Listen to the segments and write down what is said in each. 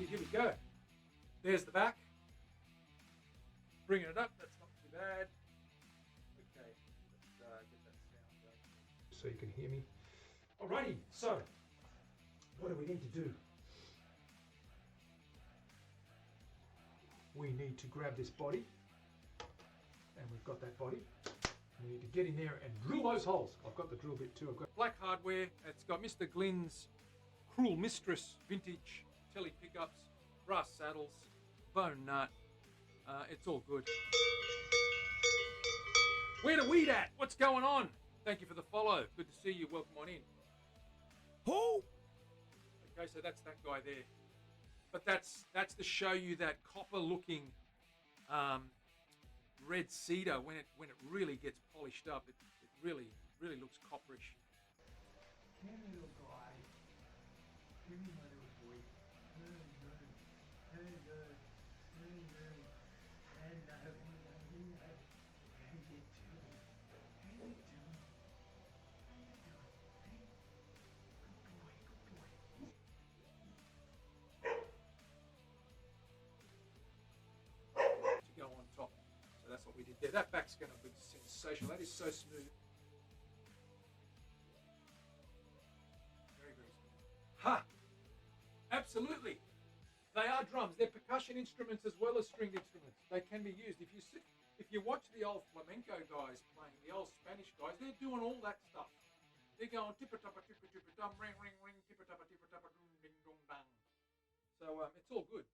Here we go. There's the back. Bringing it up. That's not too bad. Okay, let's get that sound going so you can hear me. Alrighty, so what do we need to do? We need to grab this body, and we've got that body. We need to get in there and drill those holes. I've got the drill bit too. I've got black hardware. It's got Mr. Glynn's Cruel Mistress vintage telly pickups, brass saddles, bone nut. It's all good. Where the weed at? What's going on? Thank you for the follow. Good to see you. Welcome on in. Who? Okay, so that's that guy there. But that's to show you that copper-looking red cedar when it really gets polished up. It really looks copperish. Come here, little guy. Come here, my little boy. Hello. Hello. How you doing? How you doing? Hey? Good boy. To go on top. So that's what we did there. That back's going to be sensational. That is so smooth. Very smooth. Ha! Absolutely. They are drums. They're percussion instruments as well as stringed instruments. They can be used. If you watch the old flamenco guys playing, the old Spanish guys, they're doing all that stuff. They're going tippa-tappa, tippa-tippa-dum, ring, ring, ring, tippa-tappa, tippa-tappa, dum, ding, dong, dang. So it's all good.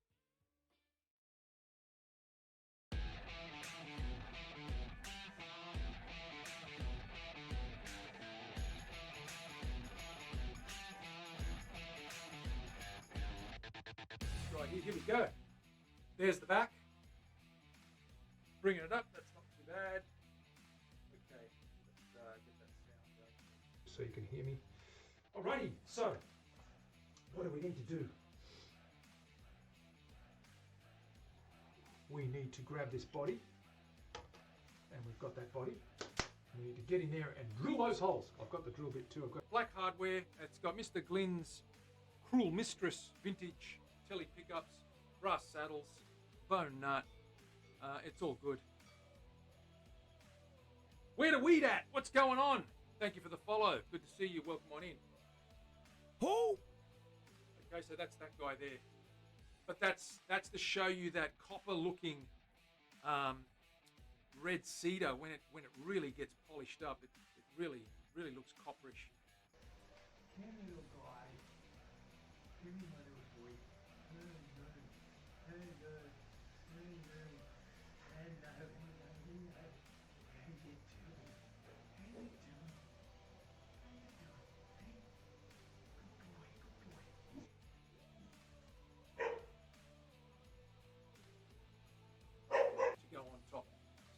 Right, here we go. There's the back. Bringing it up. That's not too bad. Okay, let's get that sound going so you can hear me. Alrighty, so what do we need to do? We need to grab this body, and we've got that body. We need to get in there and drill those holes. I've got the drill bit too. I've got black hardware. It's got Mr. Glynn's Cruel Mistress vintage telly pickups, brass saddles, bone nut. It's all good. Where the weed at? What's going on? Thank you for the follow. Good to see you. Welcome on in. Who? Okay, so that's that guy there. But that's to show you that copper-looking red cedar when it really gets polished up. It really looks copperish. Come here, little guy. Come here, my little boy. Hello. How you doing? How you doing? To go on top.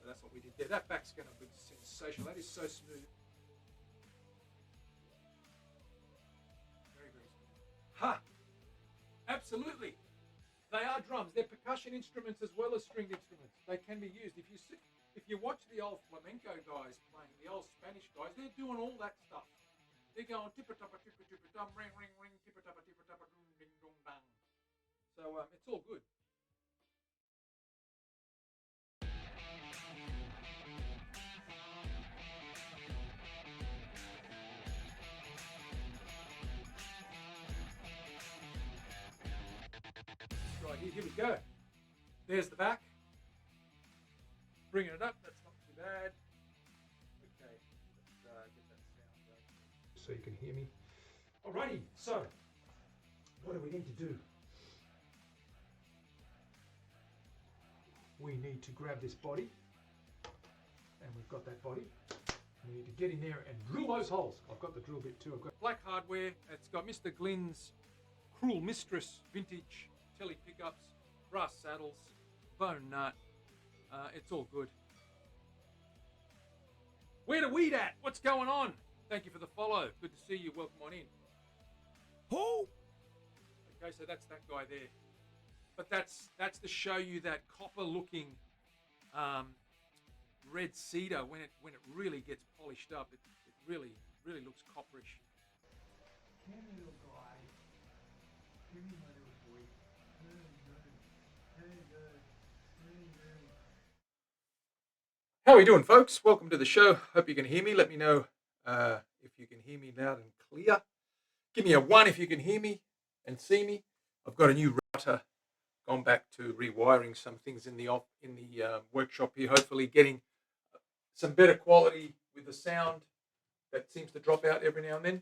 So that's what we did there. That back's going to be sensational. That is so smooth. Very smooth. Ha! Absolutely. They are drums. They're percussion instruments as well as stringed instruments. They can be used. If you watch the old flamenco guys playing, the old Spanish guys, they're doing all that stuff. They're going tippa-tappa, tippa-tippa-dum, ring, ring, ring, tippa-tappa, tippa-tappa, dum, ding, dong, dang. So it's all good. Right, here we go. There's the back. Bringing it up. That's not too bad. Okay, let's get that sound going so you can hear me. Alrighty, so what do we need to do? We need to grab this body, and we've got that body. We need to get in there and drill those holes. I've got the drill bit too. I've got black hardware. It's got Mr. Glynn's Cruel Mistress vintage telly pickups, brass saddles, bone nut. It's all good. Where the weed at? What's going on? Thank you for the follow. Good to see you. Welcome on in. Who? Okay, so that's that guy there. But that's to show you that copper-looking red cedar when it really gets polished up. It really looks copperish. Come here, little guy. Come here, my little boy. How are we doing, folks? Welcome to the show. Hope you can hear me. Let me know if you can hear me loud and clear. Give me a 1 if you can hear me and see me. I've got a new router. Gone back to rewiring some things in the workshop here. Hopefully, getting some better quality with the sound that seems to drop out every now and then.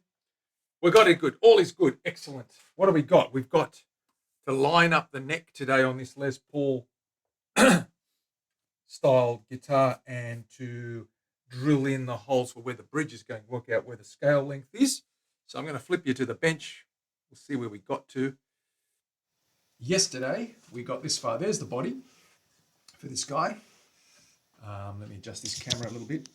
We got it good. All is good. Excellent. What have we got? We've got to line up the neck today on this Les Paul style guitar and to drill in the holes for where the bridge is going, work out where the scale length is. So I'm going to flip you to the bench. We'll see where we got to. Yesterday, we got this far. There's the body for this guy. Let me adjust this camera a little bit.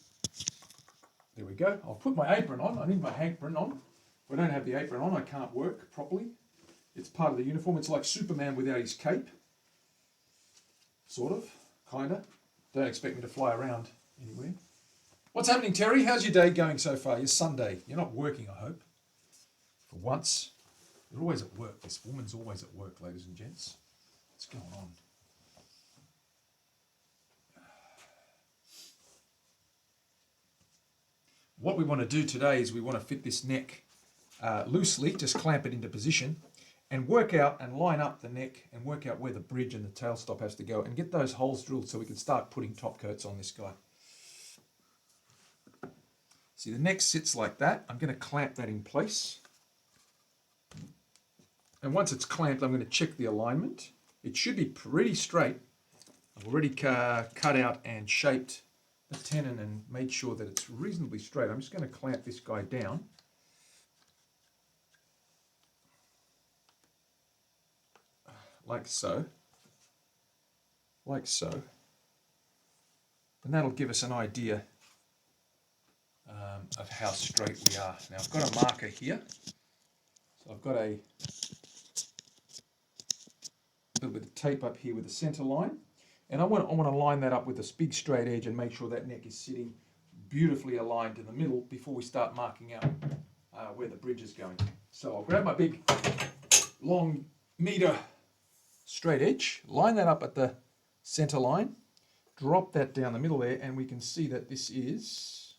There we go. I'll put my apron on. I need my apron on. If I don't have the apron on, I can't work properly. It's part of the uniform. It's like Superman without his cape. Sort of, kind of. Don't expect me to fly around anywhere. What's happening, Terry? How's your day going so far? Your Sunday. You're not working, I hope. For once. You're always at work. This woman's always at work, ladies and gents. What's going on? What we want to do today is we want to fit this neck loosely, just clamp it into position, and work out and line up the neck and work out where the bridge and the tailstop has to go and get those holes drilled so we can start putting top coats on this guy. See, the neck sits like that. I'm going to clamp that in place. And once it's clamped, I'm going to check the alignment. It should be pretty straight. I've already cut out and shaped the tenon and made sure that it's reasonably straight. I'm just going to clamp this guy down. Like so. Like so. And that'll give us an idea of how straight we are. Now I've got a marker here. So I've got a little bit of tape up here with the center line. And I want to line that up with this big straight edge and make sure that neck is sitting beautifully aligned in the middle before we start marking out where the bridge is going. So I'll grab my big long meter straight edge, line that up at the center line, drop that down the middle there, and we can see that this is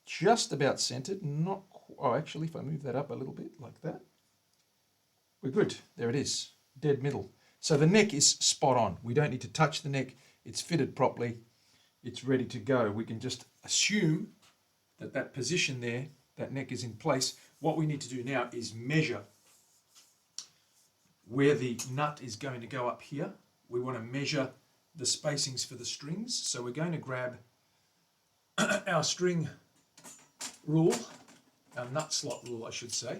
just about centered. Not actually, if I move that up a little bit like that, we're good. There it is, dead middle. So the neck is spot on. We don't need to touch the neck. It's fitted properly. It's ready to go. We can just assume that that position there, that neck is in place. What we need to do now is measure where the nut is going to go up here. We want to measure the spacings for the strings. So we're going to grab our string rule, our nut slot rule, I should say,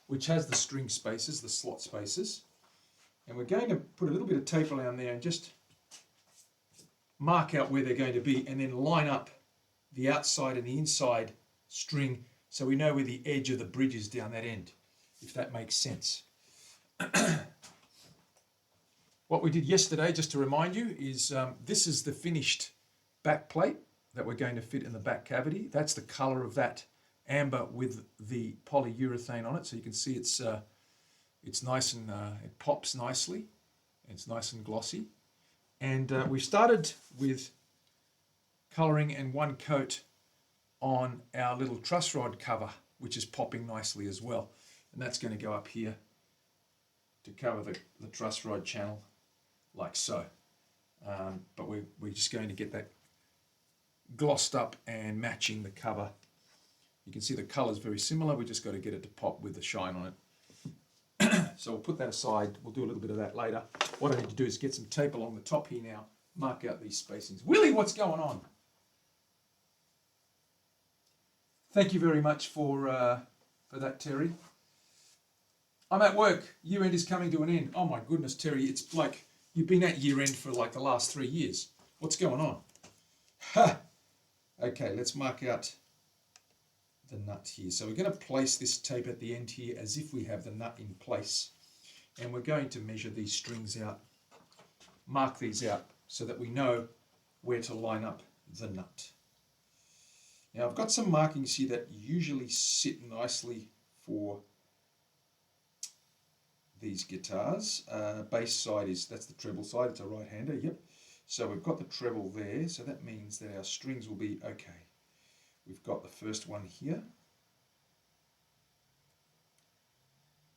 which has the string spaces, the slot spaces. And we're going to put a little bit of tape around there and just mark out where they're going to be and then line up the outside and the inside string so we know where the edge of the bridge is down that end, if that makes sense. What we did yesterday, just to remind you, is this is the finished back plate that we're going to fit in the back cavity. That's the color of that amber with the polyurethane on it. So you can see it's nice and it pops nicely. It's nice and glossy. And we started with coloring and one coat on our little truss rod cover, which is popping nicely as well. And that's going to go up here to cover the truss rod channel like so. But we're just going to get that glossed up and matching the cover. You can see the color is very similar. We just got to get it to pop with the shine on it. So we'll put that aside. We'll do a little bit of that later. What I need to do is get some tape along the top here now, mark out these spacings. Willie, what's going on? Thank you very much for that, Terry. I'm at work. Year end is coming to an end. Oh my goodness, Terry, it's like you've been at year end for like the last 3 years. What's going on? Ha! Okay, let's mark out the nut here. So we're going to place this tape at the end here as if we have the nut in place. And we're going to measure these strings out, mark these out so that we know where to line up the nut. Now I've got some markings here that usually sit nicely for these guitars. Bass side that's the treble side, it's a right-hander, yep. So we've got the treble there, so that means that our strings will be okay. We've got the first one here.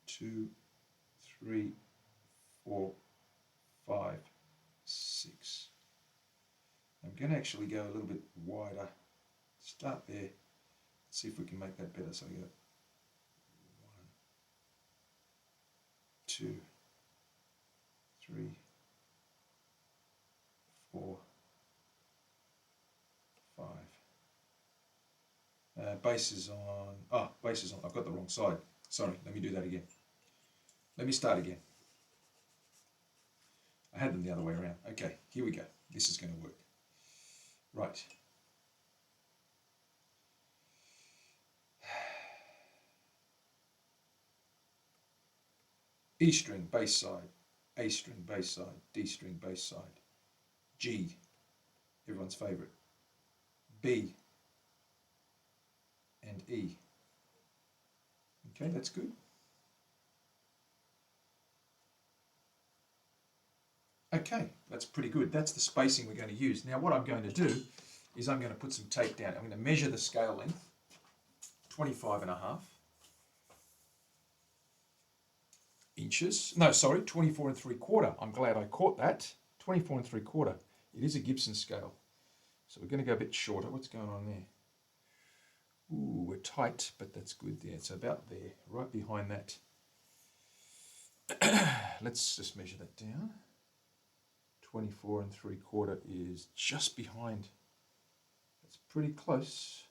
2, 3, 4, 5, 6. I'm going to actually go a little bit wider. Start there. See if we can make that better. So I go 1, 2, 3, 4, 5. Bass is on. Bass is on. I've got the wrong side. Sorry, let me do that again. Let me start again. I had them the other way around. Okay, here we go. This is going to work. Right. E string, bass side. A string, bass side. D string, bass side. G, everyone's favorite. B and E. Okay, that's good. Okay, that's pretty good. That's the spacing we're going to use. Now what I'm going to do is I'm going to put some tape down. I'm going to measure the scale length, 25.5 inches. No, sorry, 24.75. I'm glad I caught that. 24.75. It is a Gibson scale. So we're going to go a bit shorter. What's going on there? Ooh, we're tight, but that's good there. It's about there, right behind that. Let's just measure that down. 24.75 is just behind. That's pretty close.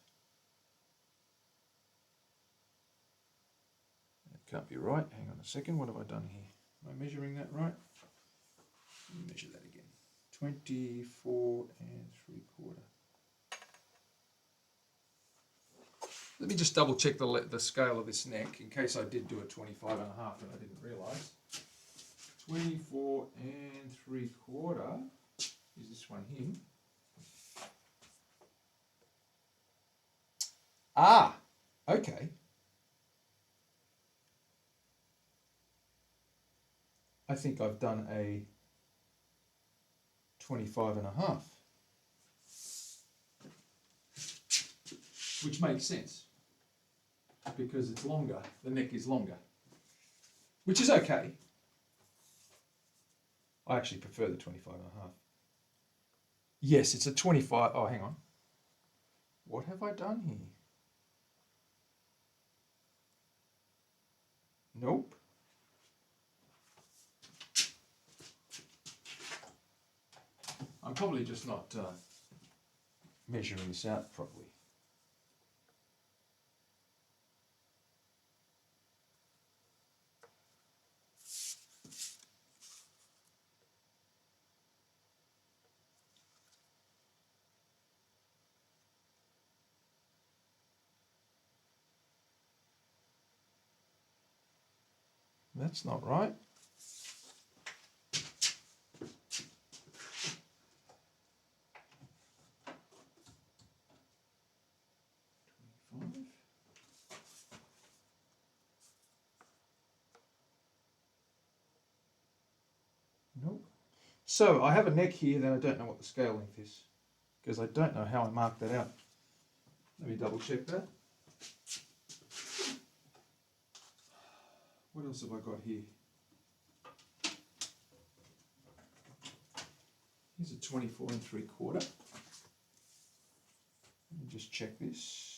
That can't be right. Hang on a second. What have I done here? Am I measuring that right? Let me measure that again. 24.75. Let me just double check the scale of this neck in case I did do a 25.5 and I didn't realise. 24.75 is this one here. Ah, okay. I think I've done a 25.5, which makes sense because it's longer, the neck is longer, which is okay. I actually prefer the 25.5. Yes, it's a 25. Oh, hang on. What have I done here? Nope. I'm probably just not measuring this out properly. That's not right. Nope. So I have a neck here that I don't know what the scale length is because I don't know how I marked that out. Let me double check that. What else have I got here? Here's a 24.75. Let me just check this.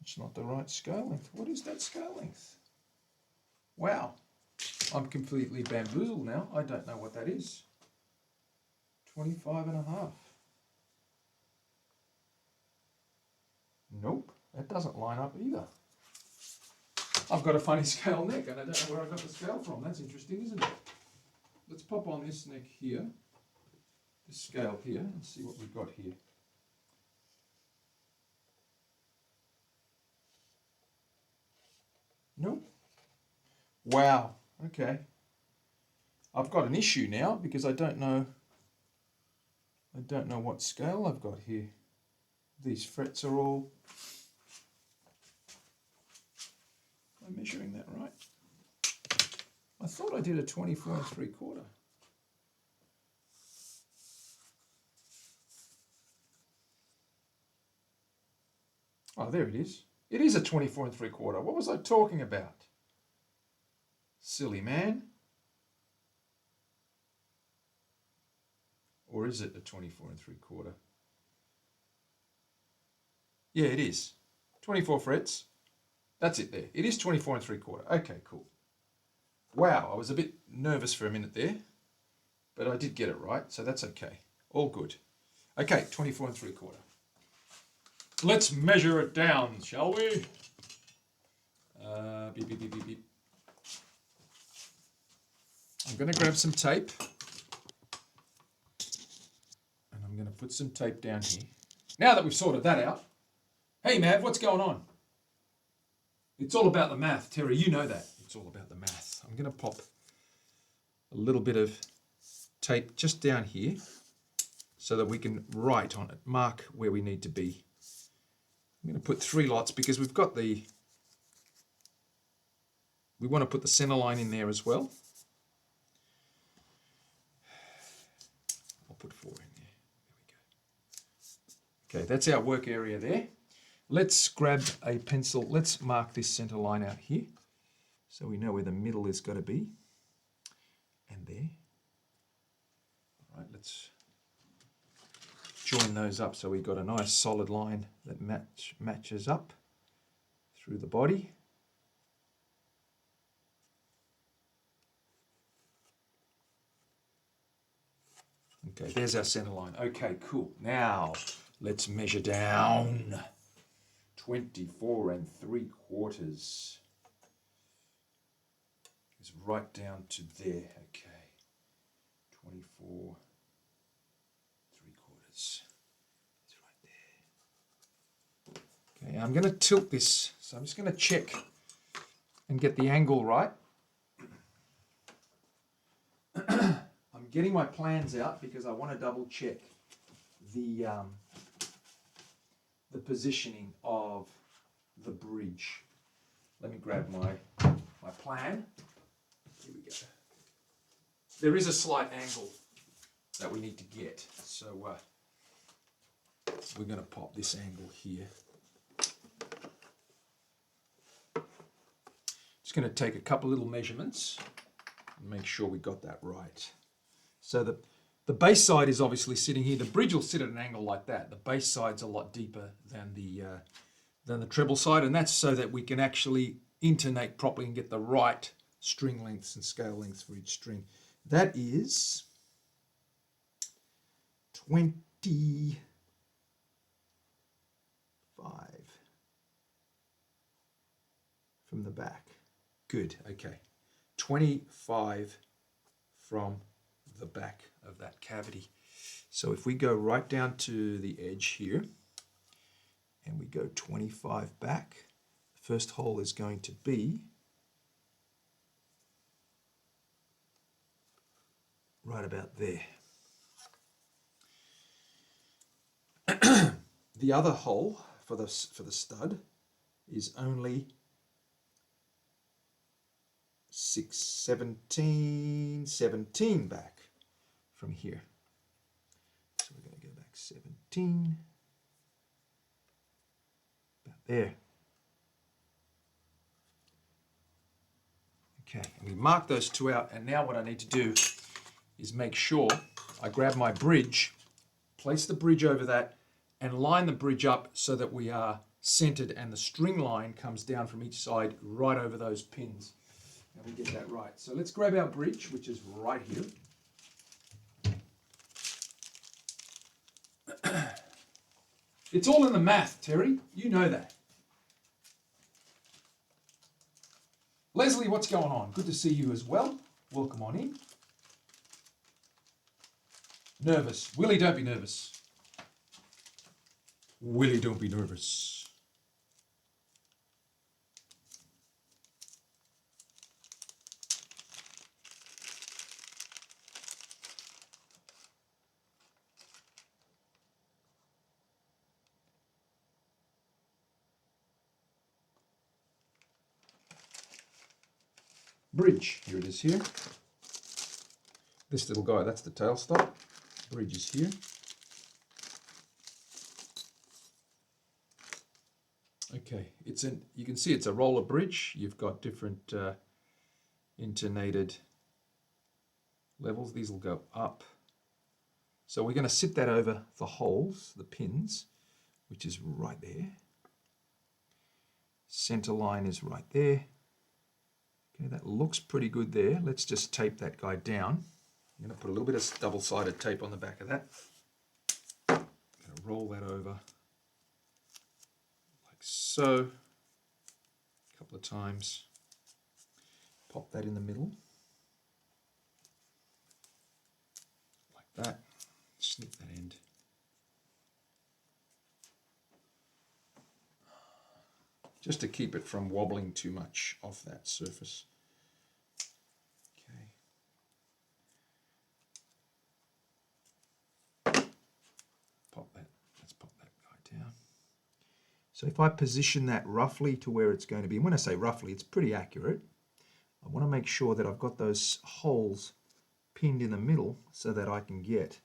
It's not the right scale length. What is that scale length? Wow, I'm completely bamboozled now. I don't know what that is. 25.5. Nope, that doesn't line up either. I've got a funny scale neck and I don't know where I got the scale from. That's interesting, isn't it? Let's pop on this neck here, this scale here, and see what we've got here. Nope. Wow, okay. I've got an issue now because I don't know what scale I've got here. These frets are all I measuring that right? I thought I did a 24 3/4. Oh, there it is. It is a 24 3/4. What was I talking about? Silly man. Or is it a 24 3/4? Yeah, it is. 24 frets. That's it there. It is 24 3/4. Okay, cool. Wow, I was a bit nervous for a minute there, but I did get it right, so that's okay. All good. Okay, 24 3/4. Let's measure it down, shall we? Beep, beep, beep, beep, beep. I'm going to grab some tape. And I'm going to put some tape down here. Now that we've sorted that out. Hey, Mav, what's going on? It's all about the math, Terry. You know that. It's all about the math. I'm going to pop a little bit of tape just down here so that we can write on it, mark where we need to be. I'm going to put 3 lots because we've got we want to put the center line in there as well. I'll put 4 in there. There we go. Okay, that's our work area there. Let's grab a pencil. Let's mark this center line out here so we know where the middle is going to be. And there. All right, let's join those up so we've got a nice solid line that matches up through the body. Okay, there's our center line. Okay, cool. Now let's measure down. 24 3/4 is right down to there. Okay, 24 3/4 is right there. Okay, I'm going to tilt this, so I'm just going to check and get the angle right. I'm getting my plans out because I want to double check the positioning of the bridge. Let me grab my plan. Here we go. There is a slight angle that we need to get, so we're going to pop this angle here. Just going to take a couple little measurements and make sure we got that right. So the base side is obviously sitting here. The bridge will sit at an angle like that. The base side's a lot deeper than the treble side, and that's so that we can actually intonate properly and get the right string lengths and scale lengths for each string. That is 25 from the back. Good, okay. 25 from the back of that cavity. So if we go right down to the edge here and we go 25 back, the first hole is going to be right about there. The other hole for the stud is only 17 back from here. So we're going to go back 17, about there. Okay, and we mark those 2 out, and now what I need to do is make sure I grab my bridge, place the bridge over that, and line the bridge up so that we are centered and the string line comes down from each side right over those pins. And we get that right. So let's grab our bridge, which is right here. It's all in the math, Terry. You know that. Leslie, what's going on? Good to see you as well. Welcome on in. Nervous. Willie, don't be nervous. Willie, don't be nervous. Bridge, here it is here. This little guy, that's the tailstock. Bridge is here. Okay, you can see it's a roller bridge. You've got different intonated levels. These will go up. So we're going to sit that over the holes, the pins, which is right there. Center line is right there. Okay, that looks pretty good there. Let's just tape that guy down. I'm going to put a little bit of double-sided tape on the back of that. I'm going to roll that over like so. A couple of times. Pop that in the middle. Like that. Snip that end. Just to keep it from wobbling too much off that surface. Okay. Let's pop that guy down. So if I position that roughly to where it's going to be, and when I say roughly, it's pretty accurate. I want to make sure that I've got those holes pinned in the middle so that I can get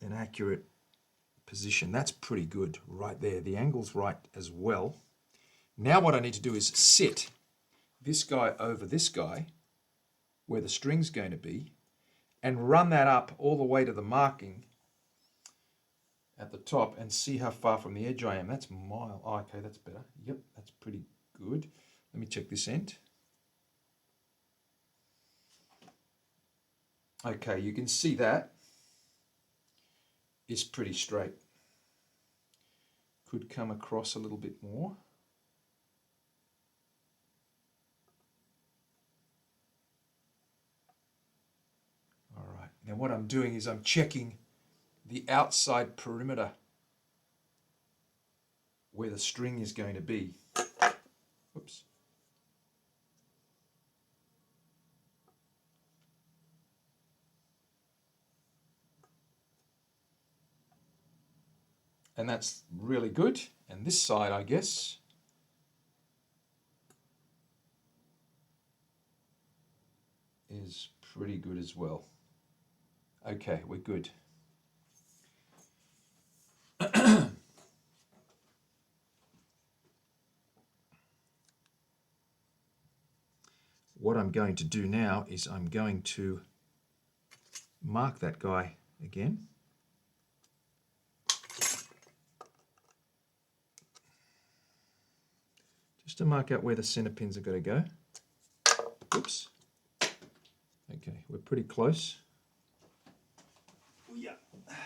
an accurate position. That's pretty good right there. The angle's right as well. Now what I need to do is sit this guy over this guy where the string's going to be and run that up all the way to the marking at the top and see how far from the edge I am. That's mile. Oh, okay, that's better. Yep, that's pretty good. Let me check this end. Okay, you can see that is pretty straight. Could come across a little bit more. All right, now what I'm doing is I'm checking the outside perimeter where the string is going to be. Whoops. And that's really good. And this side, I guess, is pretty good as well. Okay, we're good. What I'm going to do now is I'm going to mark that guy again. Just to mark out where the center pins are going to go. Oops. Okay, we're pretty close. Yeah. There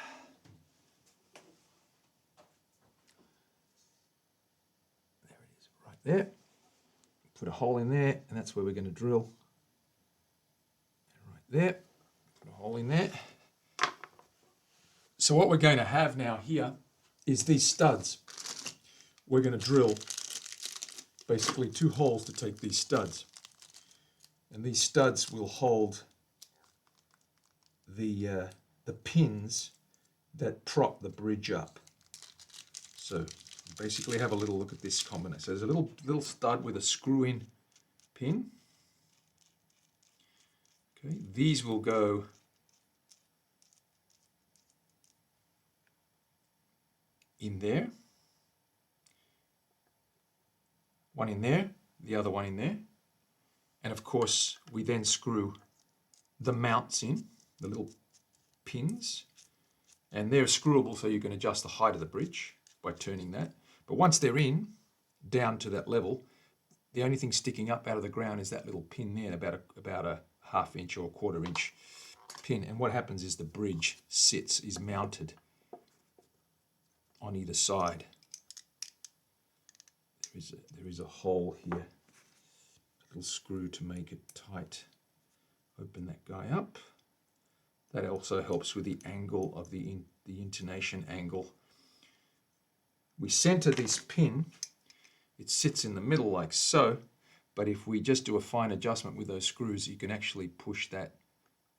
it is, right there. Put a hole in there, and that's where we're going to drill. Right there. Put a hole in there. So what we're going to have now here is these studs. We're going to drill basically 2 holes to take these studs. And these studs will hold the pins that prop the bridge up. So basically have a little look at this combination. So there's a little stud with a screw-in pin. Okay, these will go in there. One in there, the other one in there. And of course, we then screw the mounts in, the little pins. And they're screwable, so you can adjust the height of the bridge by turning that. But once they're in, down to that level, the only thing sticking up out of the ground is that little pin there, about a ½ inch or a ⁄4 inch pin. And what happens is the bridge is mounted on either side. There is a hole here, a little screw to make it tight. Open that guy up. That also helps with the angle of the intonation angle. We center this pin. It sits in the middle like so, but if we just do a fine adjustment with those screws, you can actually push that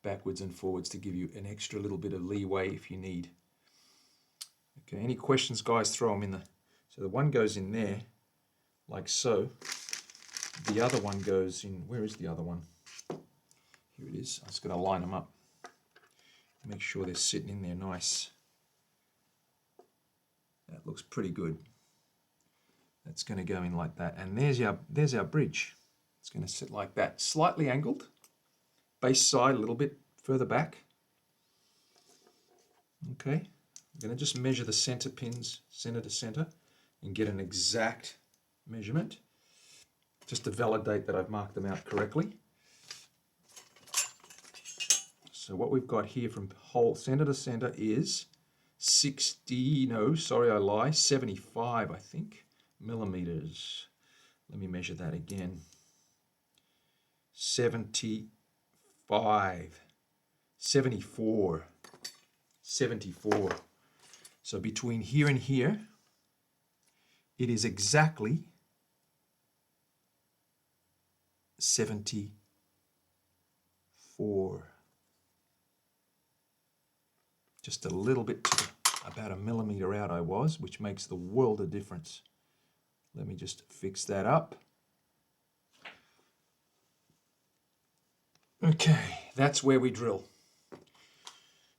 backwards and forwards to give you an extra little bit of leeway if you need. Okay, any questions, guys, throw them in the... So the one goes in there, like so. the other one goes in. Where is the other one? Here it is. I'm just going to line them up. Make sure they're sitting in there nice. That looks pretty good. That's going to go in like that. And there's our bridge. It's going to sit like that. Slightly angled. Base side a little bit further back. Okay. I'm going to just measure the center pins, center to center, and get an exact measurement, just to validate that I've marked them out correctly. So what we've got here from hole center to center is 75, I think, millimeters. Let me measure that again. 74. So between here and here, it is exactly 74. Just a little bit to about a millimeter out I was, which makes the world of difference. Let me just fix that up. Okay, that's where we drill.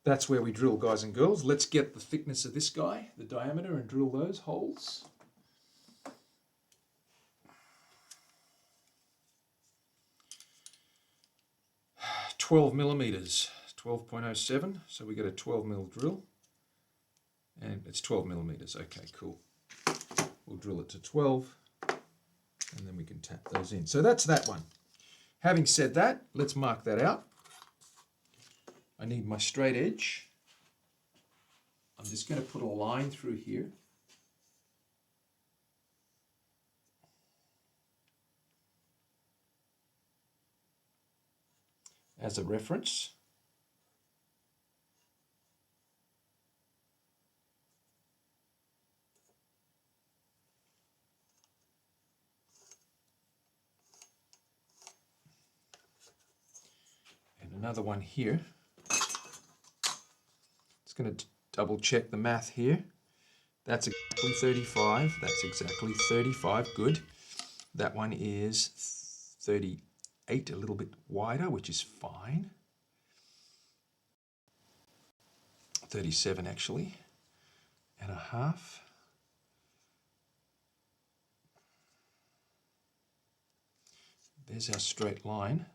That's where we drill, guys and girls. Let's get the thickness of this guy, the diameter, and drill those holes. $12 millimeters, 12.07. So we get a 12 mil drill, and it's 12 millimeters. Okay, cool. We'll drill it to 12, and then we can tap those in. So that's that one. Having said that, let's mark that out. I need my straight edge. I'm just going to put a line through here. As a reference. And another one here. Just going to double check the math here. That's exactly 35. That's exactly 35. Good. That one is 38, a little bit wider, which is fine. 37 actually, and a half. There's our straight line.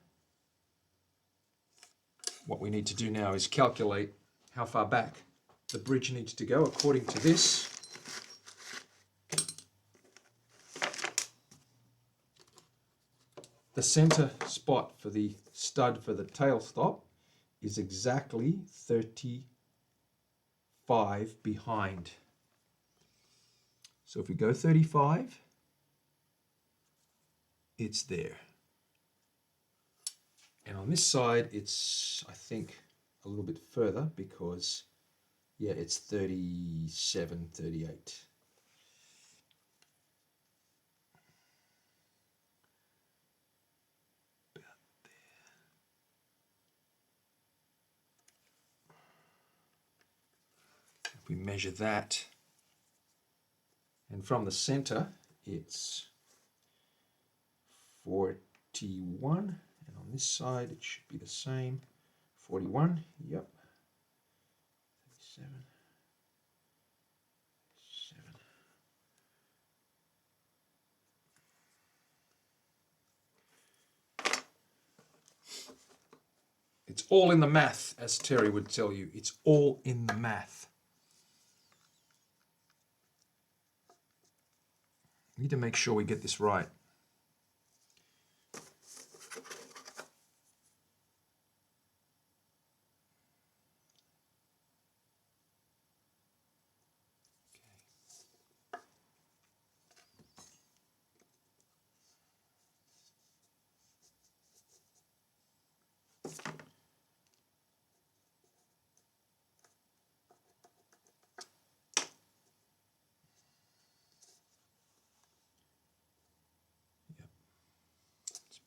What we need to do now is calculate how far back the bridge needs to go according to this. The center spot for the stud for the tail stop is exactly 35 behind. So if we go 35, it's there. And on this side, it's, I think, a little bit further because, yeah, it's 37, 38. We measure that, and from the center it's 41, and on this side it should be the same, 41. Yep. 37, 7. It's all in the math, as Terry would tell you. It's all in the math. We need to make sure we get this right.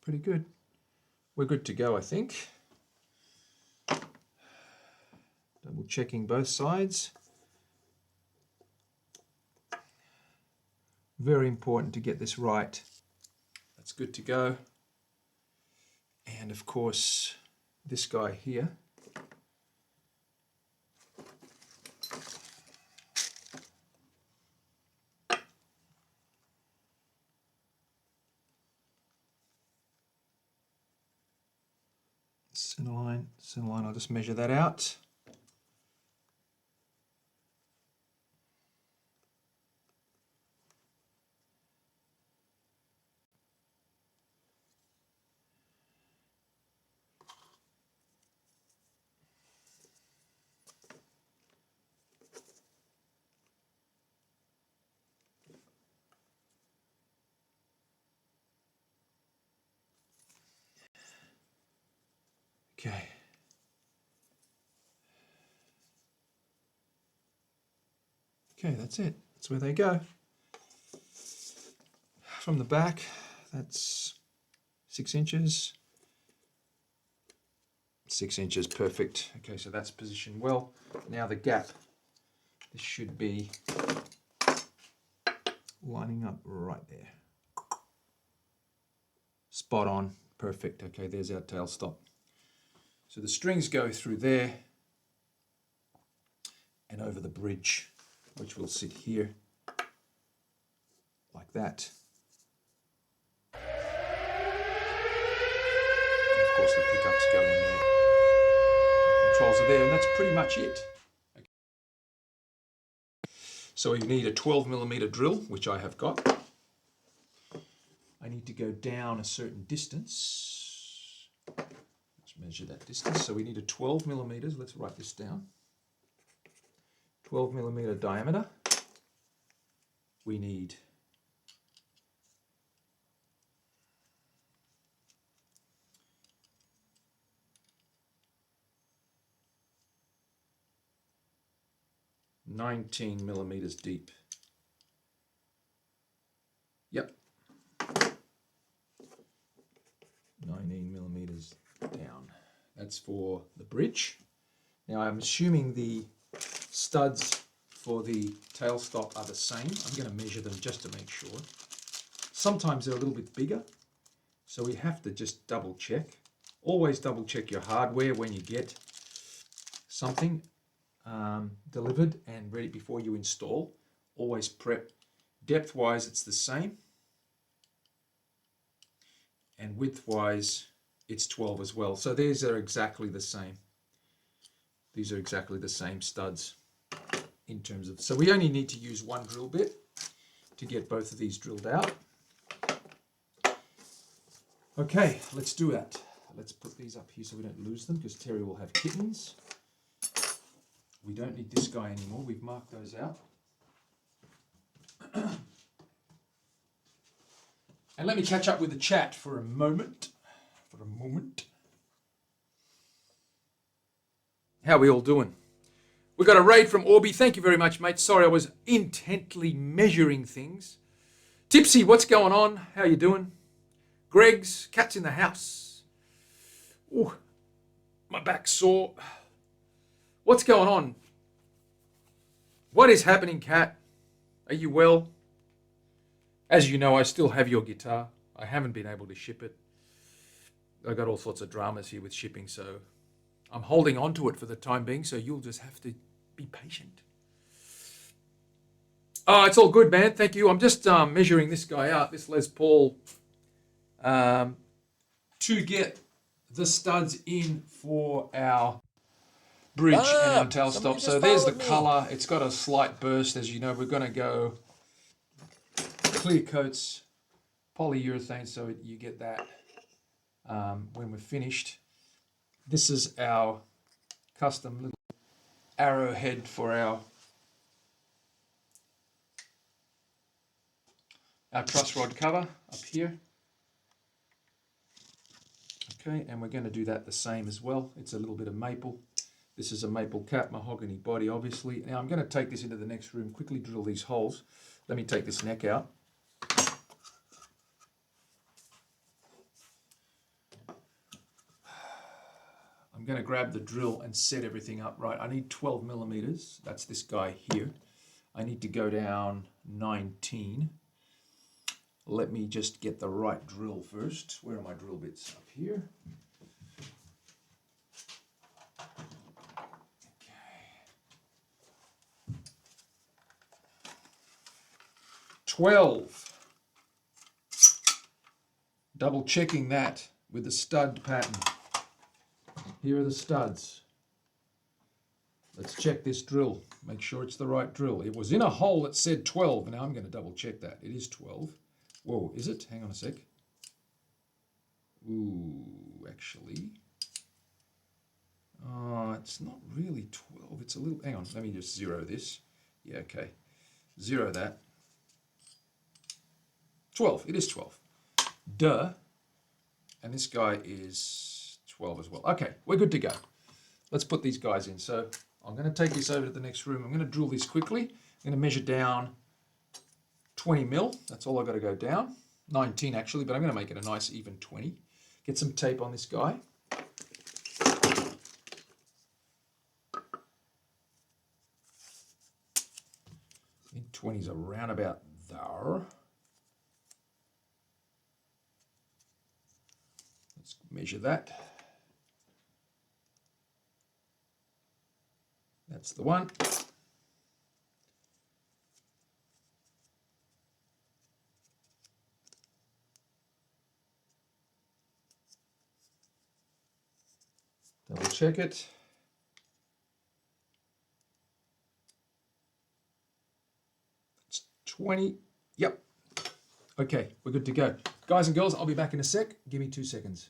Pretty good. We're good to go, I think. Double checking both sides. Very important to get this right. That's That's good to go. And of course, this guy here. Center line, I'll just measure that out. Okay. Okay, that's it. That's where they go. From the back, that's 6 inches. 6 inches, perfect. Okay, so that's positioned well. Now the gap, this should be lining up right there. Spot on, perfect. Okay, there's our tail stop. So the strings go through there and over the bridge, which will sit here like that. And of course the pickups go in there. The controls are there, and that's pretty much it. Okay. So you need a 12mm drill, which I have got. I need to go down a certain distance. Let's measure that distance. So we need a 12mm. Let's write this down. 12mm diameter. We need 19mm deep. Yep. 19mm down. That's for the bridge. Now I'm assuming the studs for the tail stop are the same. I'm going to measure them just to make sure. Sometimes they're a little bit bigger, so we have to just double check. Always double check your hardware when you get something delivered and ready before you install. Always prep. Depth wise it's the same, and width wise it's 12 as well. So these are exactly the same. These are exactly the same studs in terms of, so we only need to use one drill bit to get both of these drilled out. Okay, let's do that. Let's put these up here so we don't lose them, because Terry will have kittens. We don't need this guy anymore. We've marked those out. And let me catch up with the chat for a moment. How are we all doing? We got a raid from Orby. Thank you very much, mate. Sorry, I was intently measuring things. Tipsy, what's going on? How you doing? Greg's, cat's in the house. Ooh, my back's sore. What's going on? What is happening, Cat? Are you well? As you know, I still have your guitar. I haven't been able to ship it. I got all sorts of dramas here with shipping, so I'm holding on to it for the time being, so you'll just have to be patient. Oh, it's all good, man. Thank you. I'm just measuring this guy out, this Les Paul, to get the studs in for our bridge and our tail stop. So there's the color. It's got a slight burst. As you know, we're going to go clear coats, polyurethane, so you get that when we're finished. This is our custom little arrowhead for our truss rod cover up here. Okay, and we're going to do that the same as well. It's a little bit of maple. This is a maple cap, mahogany body, obviously. Now I'm going to take this into the next room, quickly drill these holes. Let me take this neck out. I'm going to grab the drill and set everything up right. I need 12mm. That's this guy here. I need to go down 19. Let me just get the right drill first. Where are my drill bits? Up here. Okay. 12. Double checking that with the stud pattern. Here are the studs. Let's check this drill. Make sure it's the right drill. It was in a hole that said 12. Now I'm going to double check that. It is 12. Whoa, is it? Hang on a sec. Ooh, actually. It's not really 12. It's a little... Hang on, let me just zero this. Yeah, okay. Zero that. 12. It is 12. Duh. And this guy is 12 as well. Okay, we're good to go. Let's put these guys in. So I'm going to take this over to the next room. I'm going to drill this quickly. I'm going to measure down 20 mil. That's all I've got to go down. 19 actually, but I'm going to make it a nice even 20. Get some tape on this guy. Mid-20s around about there. Let's measure that. That's the one. Double check it. It's 20. Yep. Okay, we're good to go. Guys and girls, I'll be back in a sec. Give me 2 seconds.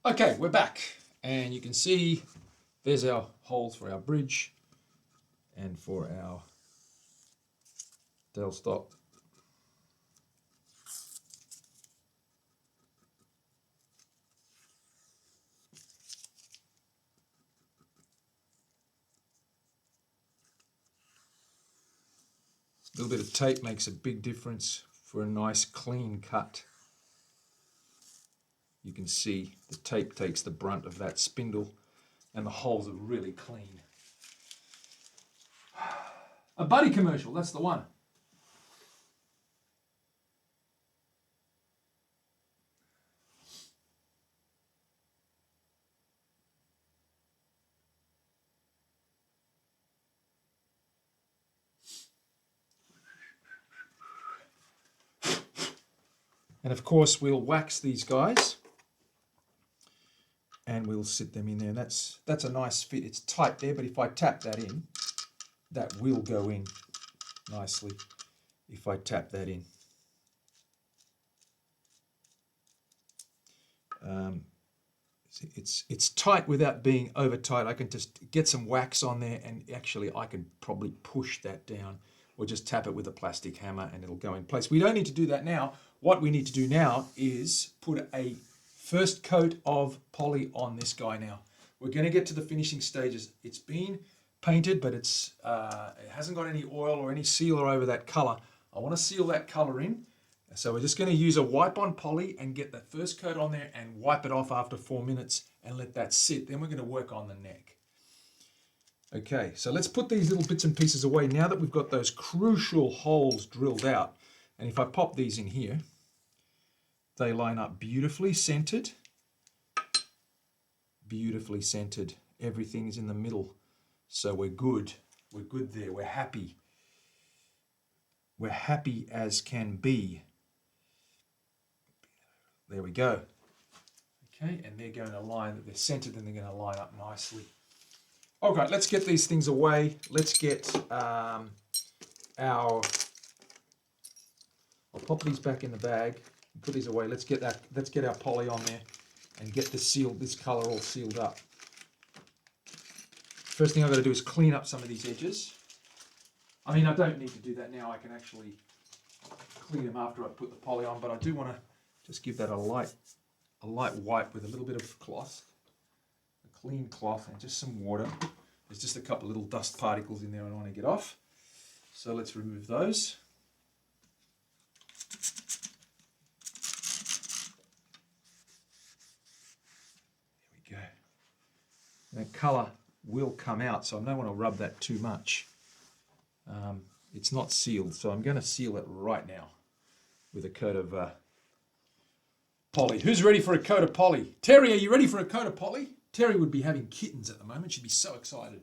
Okay, we're back, and you can see There's our holes for our bridge and for our tail stop. A little bit of tape makes a big difference for a nice clean cut. You can see the tape takes the brunt of that spindle and the holes are really clean. A Buddy commercial, that's the one. And of course we'll wax these guys and we'll sit them in there. And that's a nice fit. It's tight there, but if I tap that in, that will go in nicely if I tap that in. It's tight without being over tight. I can just get some wax on there and actually I can probably push that down or just tap it with a plastic hammer and it'll go in place. We don't need to do that now. What we need to do now is put a first coat of poly on this guy now. We're going to get to the finishing stages. It's been painted, but it hasn't got any oil or any sealer over that color. I want to seal that color in. So we're just going to use a wipe on poly and get that first coat on there and wipe it off after 4 minutes and let that sit. Then we're going to work on the neck. Okay, so let's put these little bits and pieces away now that we've got those crucial holes drilled out. And if I pop these in here, they line up beautifully centered. Beautifully centered. Everything is in the middle. So we're good. We're good there. We're happy. We're happy as can be. There we go. Okay, and they're going to line, they're centered and they're going to line up nicely. Okay, let's get these things away. Let's get I'll pop these back in the bag and put these away. Let's get our poly on there and get this color all sealed up. First thing I've got to do is clean up some of these edges. I mean, I don't need to do that now. I can actually clean them after I put the poly on, but I do want to just give that a light wipe with a little bit of cloth, a clean cloth and just some water. There's just a couple of little dust particles in there I want to get off. So let's remove those. There we go. That colour will come out, so I don't want to rub that too much. It's not sealed, so I'm going to seal it right now with a coat of poly. Who's ready for a coat of poly? Terry, are you ready for a coat of poly? Terry would be having kittens at the moment. She'd be so excited.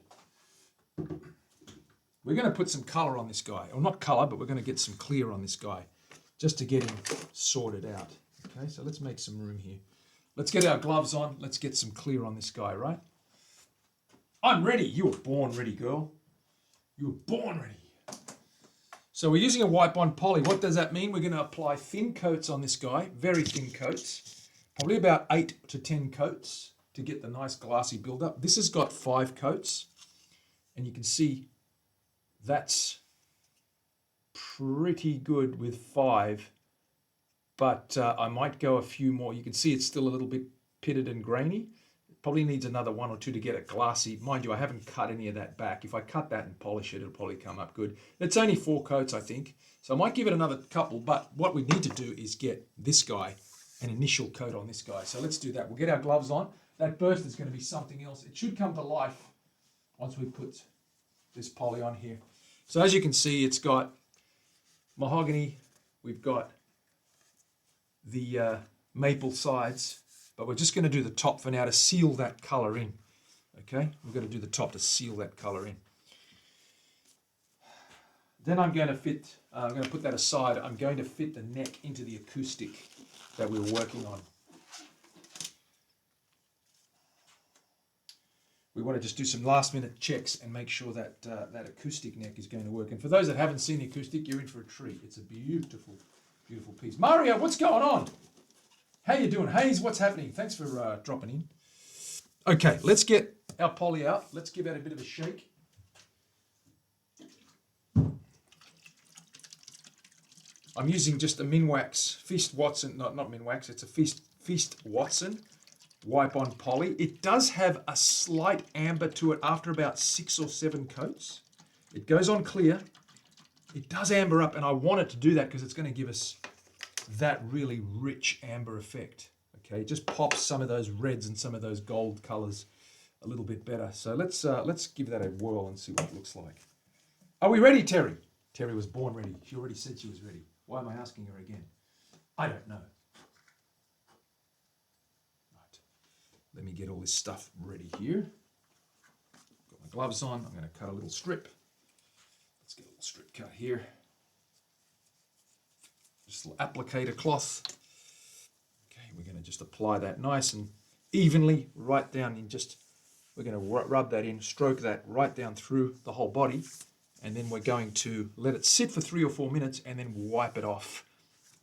We're going to put some colour on this guy. Or not colour, but we're going to get some clear on this guy just to get him sorted out. Okay, so let's make some room here. Let's get our gloves on. Let's get some clear on this guy, right? I'm ready. You were born ready, girl. You were born ready. So we're using a wipe on poly. What does that mean? We're going to apply thin coats on this guy, very thin coats, probably about 8 to 10 coats to get the nice glassy build-up. This has got 5 coats, and you can see that's pretty good with 5, but I might go a few more. You can see it's still a little bit pitted and grainy. Probably needs another 1 or 2 to get it glassy. Mind you, I haven't cut any of that back. If I cut that and polish it, it'll probably come up good. It's only 4 coats, I think. So I might give it another couple, but what we need to do is get this guy, an initial coat on this guy. So let's do that. We'll get our gloves on. That burst is going to be something else. It should come to life once we put this poly on here. So as you can see, it's got mahogany. We've got the maple sides. But we're just going to do the top for now to seal that colour in. Okay, we've got to do the top to seal that colour in. Then I'm going to put that aside. I'm going to fit the neck into the acoustic that we were working on. We want to just do some last minute checks and make sure that that acoustic neck is going to work. And for those that haven't seen the acoustic, you're in for a treat. It's a beautiful, beautiful piece. Mario, what's going on? How you doing? Hayes, what's happening? Thanks for dropping in. Okay, let's get our poly out. Let's give that a bit of a shake. I'm using just a Minwax Feast Watson, not Minwax, it's a Feast Watson wipe on poly. It does have a slight amber to it after about 6 or 7 coats. It goes on clear. It does amber up, and I want it to do that because it's going to give us that really rich amber effect. Okay, it just pops some of those reds and some of those gold colors a little bit better. So let's give that a whirl and see what it looks like. Are we ready, Terry? Terry was born ready. She already said she was ready. Why am I asking her again? I don't know. Right. Let me get all this stuff ready here. Got my gloves on. I'm going to cut a little strip. Let's get a little strip cut here. Just a little applicator cloth. Okay, we're going to just apply that nice and evenly right down in just, we're going to rub that in, stroke that right down through the whole body. And then we're going to let it sit for 3 or 4 minutes and then wipe it off.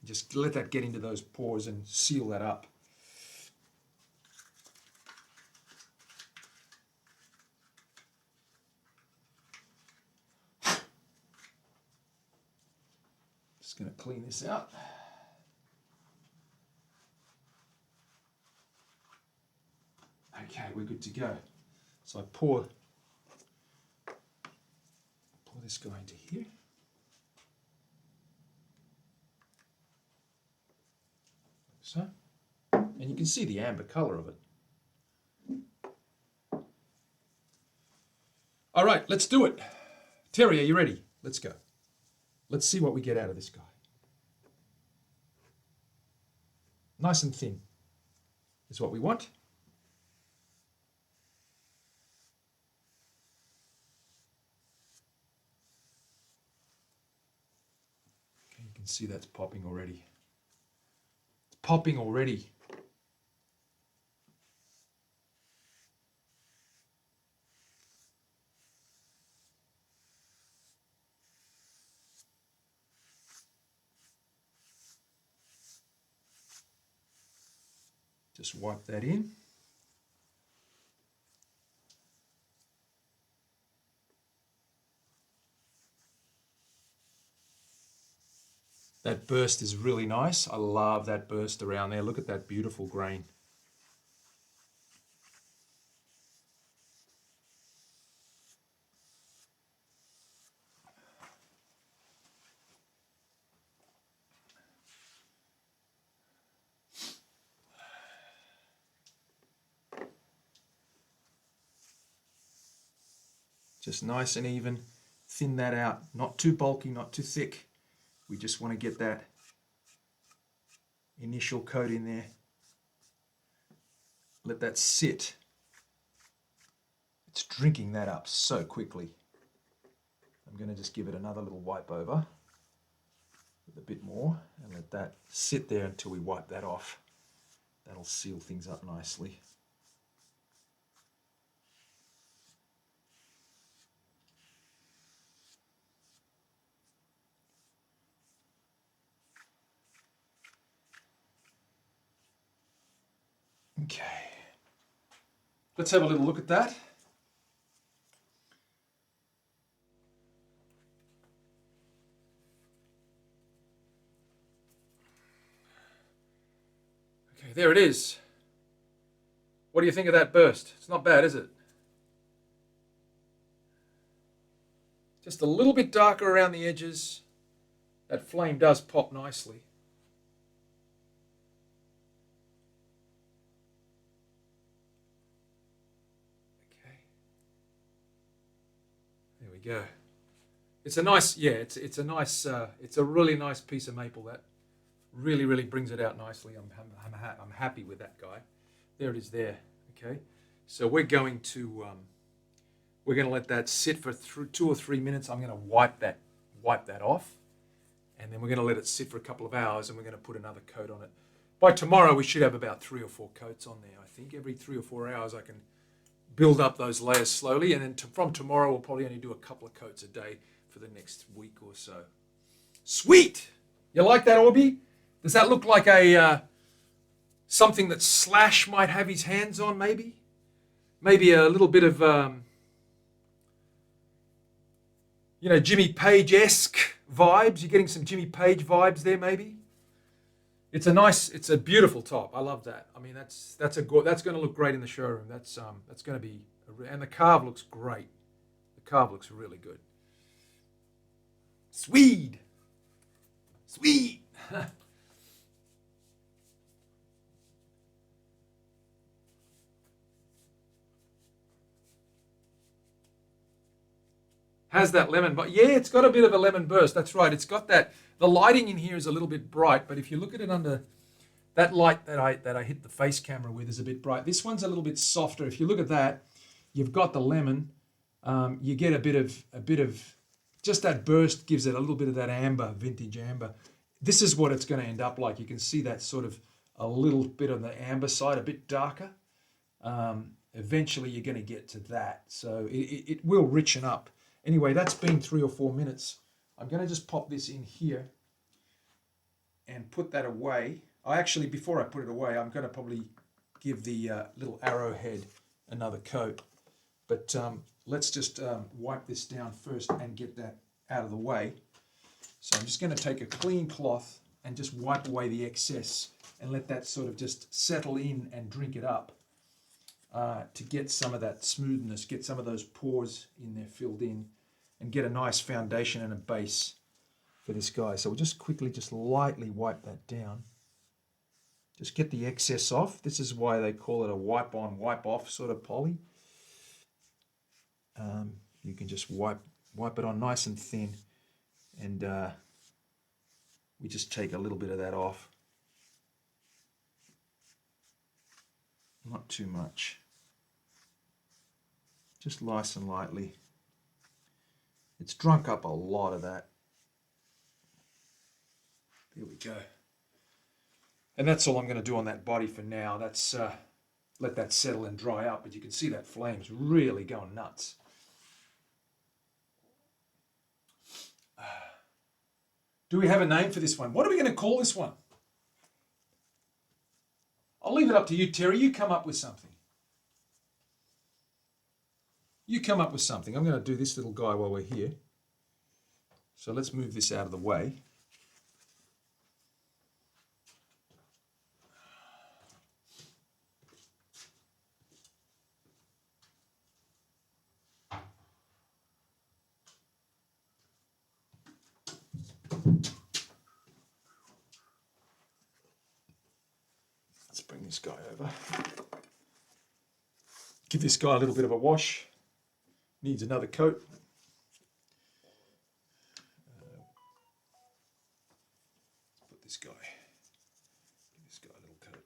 Just let that get into those pores and seal that up. Just going to clean this out. Okay, we're good to go. So I pour this guy into here. Like so. And you can see the amber color of it. All right, let's do it. Terry, are you ready? Let's go. Let's see what we get out of this guy. Nice and thin is what we want. You can see that's popping already. It's popping already. Just wipe that in. That burst is really nice. I love that burst around there. Look at that beautiful grain. Just nice and even. Thin that out. Not too bulky, not too thick. We just want to get that initial coat in there. Let that sit. It's drinking that up so quickly. I'm going to just give it another little wipe over with a bit more and let that sit there until we wipe that off. That'll seal things up nicely. Okay, let's have a little look at that. Okay, there it is. What do you think of that burst? It's not bad, is it? Just a little bit darker around the edges. That flame does pop nicely. Go. It's a nice, yeah, it's a nice, it's a really nice piece of maple. That really brings it out nicely. I'm happy with that guy. There it is there. Okay, so we're going to let that sit for 2 or 3 minutes. I'm going to wipe that off, and then we're going to let it sit for a couple of hours, and we're going to put another coat on it. By tomorrow, we should have about 3 or 4 coats on there. I think every 3 or 4 hours, I can build up those layers slowly, and then from tomorrow we'll probably only do a couple of coats a day for the next week or so. Sweet! You like that, Orby? Does that look like a something that Slash might have his hands on, maybe? maybe a little bit of, Jimmy Page-esque vibes. You're getting some Jimmy Page vibes there, maybe. It's a beautiful top. I love that. I mean, that's going to look great in the showroom. That's going to be, and the carve looks great. The carve looks really good. Sweet. Has that lemon, but yeah, it's got a bit of a lemon burst. That's right. It's got that. The lighting in here is a little bit bright, but if you look at it under that light that I hit the face camera with is a bit bright. This one's a little bit softer. If you look at that, you've got the lemon. You get a bit of just that burst gives it a little bit of that amber, vintage amber. This is what it's going to end up like. You can see that sort of a little bit on the amber side, a bit darker. Eventually, you're going to get to that, so it will richen up. Anyway, that's been 3 or 4 minutes. I'm going to just pop this in here and put that away. Before I put it away, I'm going to probably give the little arrowhead another coat. But let's just wipe this down first and get that out of the way. So I'm just going to take a clean cloth and just wipe away the excess and let that sort of just settle in and drink it up to get some of that smoothness, get some of those pores in there filled in, and get a nice foundation and a base for this guy. So we'll just quickly, just lightly wipe that down. Just get the excess off. This is why they call it a wipe on, wipe off sort of poly. You can just wipe it on nice and thin, and we just take a little bit of that off. Not too much. Just nice and lightly. It's drunk up a lot of that. There we go. And that's all I'm going to do on that body for now. That's let that settle and dry out, but you can see that flame's really going nuts. Do we have a name for this one? What are we going to call this one? I'll leave it up to you, Terry. You come up with something. You come up with something. I'm going to do this little guy while we're here. So let's move this out of the way. Let's bring this guy over. Give this guy a little bit of a wash. Needs another coat. Let's put this guy. Give this guy a little coat.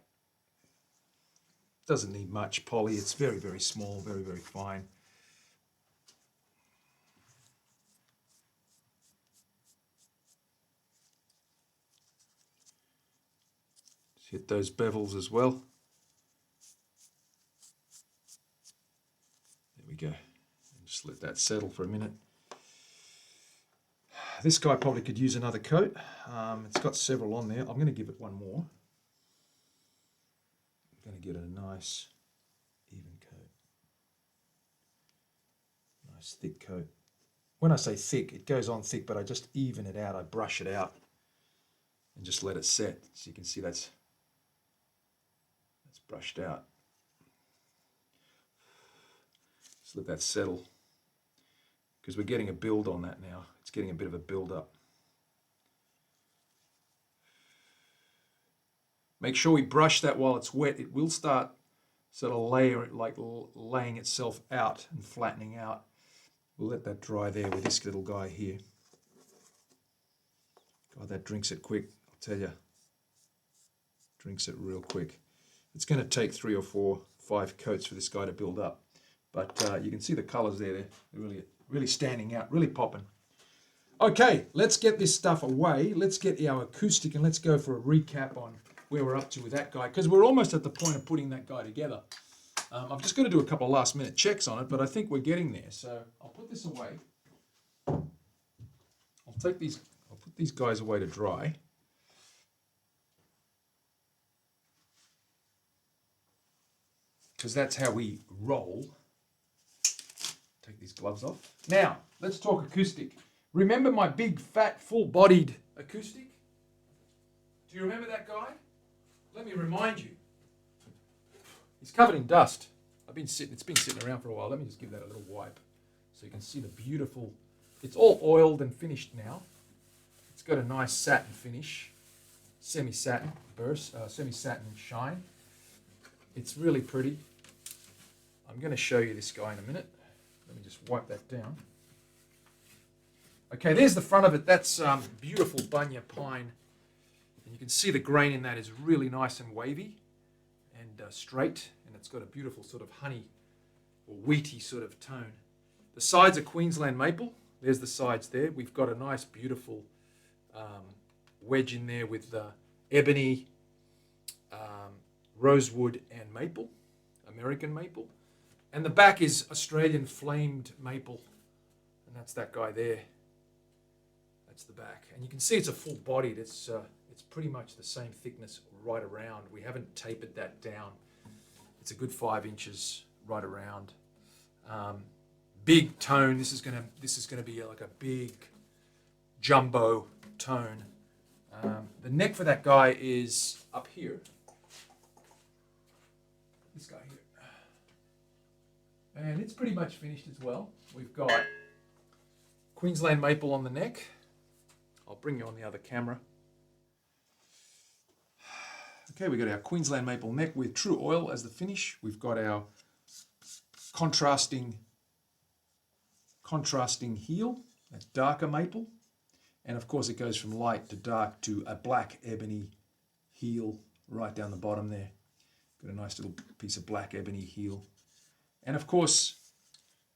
Doesn't need much poly. It's very, very small, very, very fine. Just hit those bevels as well. There we go. Just let that settle for a minute. This guy probably could use another coat. It's got several on there. I'm going to give it one more. I'm going to get a nice even coat. Nice thick coat. When I say thick, it goes on thick, but I just even it out. I brush it out and just let it set. So you can see that's brushed out. Just let that settle, because we're getting a build on that now. It's getting a bit of a build up. Make sure we brush that while it's wet. It will start sort of laying itself out and flattening out. We'll let that dry there with this little guy here. God, that drinks it quick, I'll tell you. Drinks it real quick. It's going to take 3 or 4, 5 coats for this guy to build up. But you can see the colors there. They're really standing out, really popping. Okay, let's get this stuff away. Let's get our acoustic and let's go for a recap on where we're up to with that guy, because we're almost at the point of putting that guy together. I've just got to do a couple of last minute checks on it, but I think we're getting there. So I'll put this away. I'll put these guys away to dry. because that's how we roll. Take these gloves off. Now, let's talk acoustic. Remember my big, fat, full-bodied acoustic? Do you remember that guy? Let me remind you. He's covered in dust. It's been sitting around for a while. Let me just give that a little wipe so you can see the beautiful. It's all oiled and finished now. It's got a nice satin finish, semi-satin burst, semi-satin shine. It's really pretty. I'm going to show you this guy in a minute. Let me just wipe that down. Okay, there's the front of it. That's beautiful bunya pine. And you can see the grain in that is really nice and wavy and straight. And it's got a beautiful sort of honey or wheaty sort of tone. The sides are Queensland maple. There's the sides there. We've got a nice, beautiful wedge in there with ebony, rosewood, and maple, American maple. And the back is Australian flamed maple. And that's that guy there. That's the back. And you can see it's a full bodied. It's pretty much the same thickness right around. We haven't tapered that down. It's a good 5 inches right around. Big tone. This is gonna be like a big jumbo tone. The neck for that guy is up here. This guy here. And it's pretty much finished as well. We've got Queensland maple on the neck. I'll bring you on the other camera. Okay, we've got our Queensland maple neck with true oil as the finish. We've got our contrasting heel, that's darker maple. And of course it goes from light to dark to a black ebony heel right down the bottom there. Got a nice little piece of black ebony heel. And of course,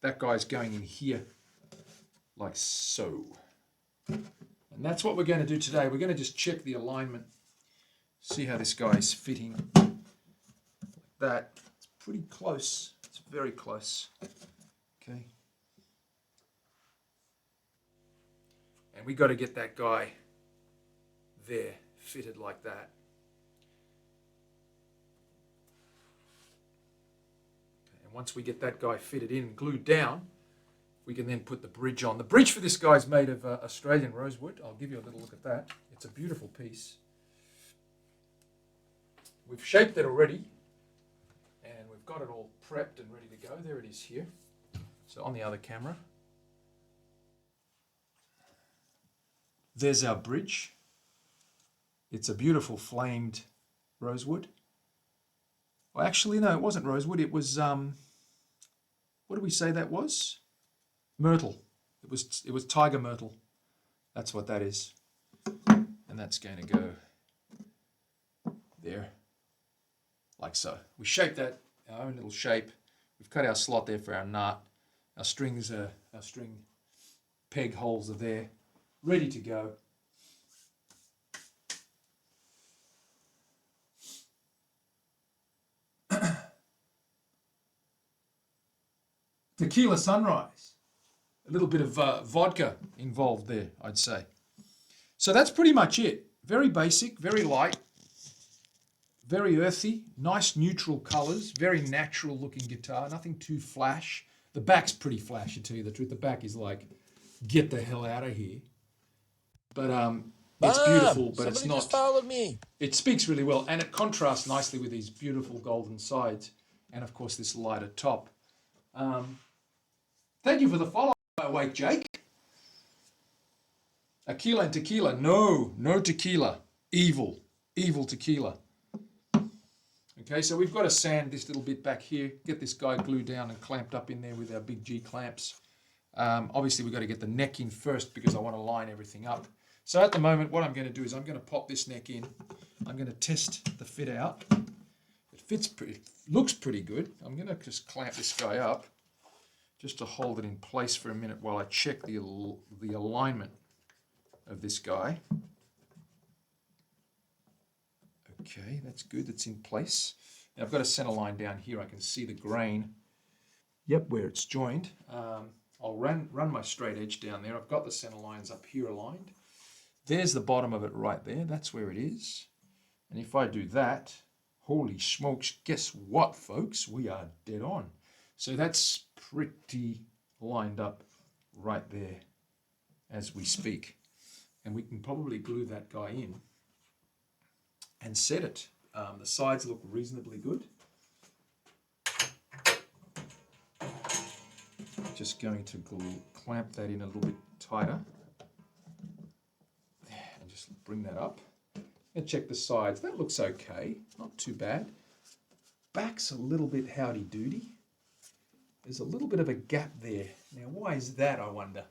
that guy's going in here like so. And that's what we're going to do today. We're going to just check the alignment, see how this guy's fitting. Like that. It's pretty close. It's very close. Okay. And we got to get that guy there, fitted like that. Once we get that guy fitted in and glued down, we can then put the bridge on. The bridge for this guy is made of Australian rosewood. I'll give you a little look at that. It's a beautiful piece. We've shaped it already, and we've got it all prepped and ready to go. There it is here. So on the other camera, there's our bridge. It's a beautiful flamed rosewood. Well, actually, no, it wasn't rosewood. It was, what did we say that was? Myrtle. It was tiger myrtle. That's what that is. And that's going to go there, like so. We shaped that, our own little shape. We've cut our slot there for our nut. Our string peg holes are there, ready to go. Tequila sunrise. A little bit of vodka involved there, I'd say. So that's pretty much it. Very basic, very light, very earthy, nice neutral colors, very natural looking guitar, nothing too flash. The back's pretty flashy, to tell you the truth. The back is like, get the hell out of here. But it's beautiful, but it's not. Just followed me. It speaks really well, and it contrasts nicely with these beautiful golden sides, and of course this lighter top. Thank you for the follow, Awake Jake. Aquila and tequila. No tequila. Evil tequila. Okay, so we've got to sand this little bit back here, get this guy glued down and clamped up in there with our big G clamps. Obviously, we've got to get the neck in first because I want to line everything up. So at the moment, what I'm going to do is I'm going to pop this neck in. I'm going to test the fit out. It fits pretty, looks pretty good. I'm going to just clamp this guy up just to hold it in place for a minute while I check the alignment of this guy. Okay, that's good. That's in place. Now I've got a center line down here. I can see the grain. Yep, where it's joined. I'll run my straight edge down there. I've got the center lines up here aligned. There's the bottom of it right there. That's where it is. And if I do that, Holy smokes, guess what, folks? We are dead on. So that's pretty lined up right there as we speak. And we can probably glue that guy in and set it. The sides look reasonably good. Just going to clamp that in a little bit tighter. And just bring that up. And check the sides. That looks okay. Not too bad. Back's a little bit howdy-doody. There's a little bit of a gap there. Now, why is that, I wonder?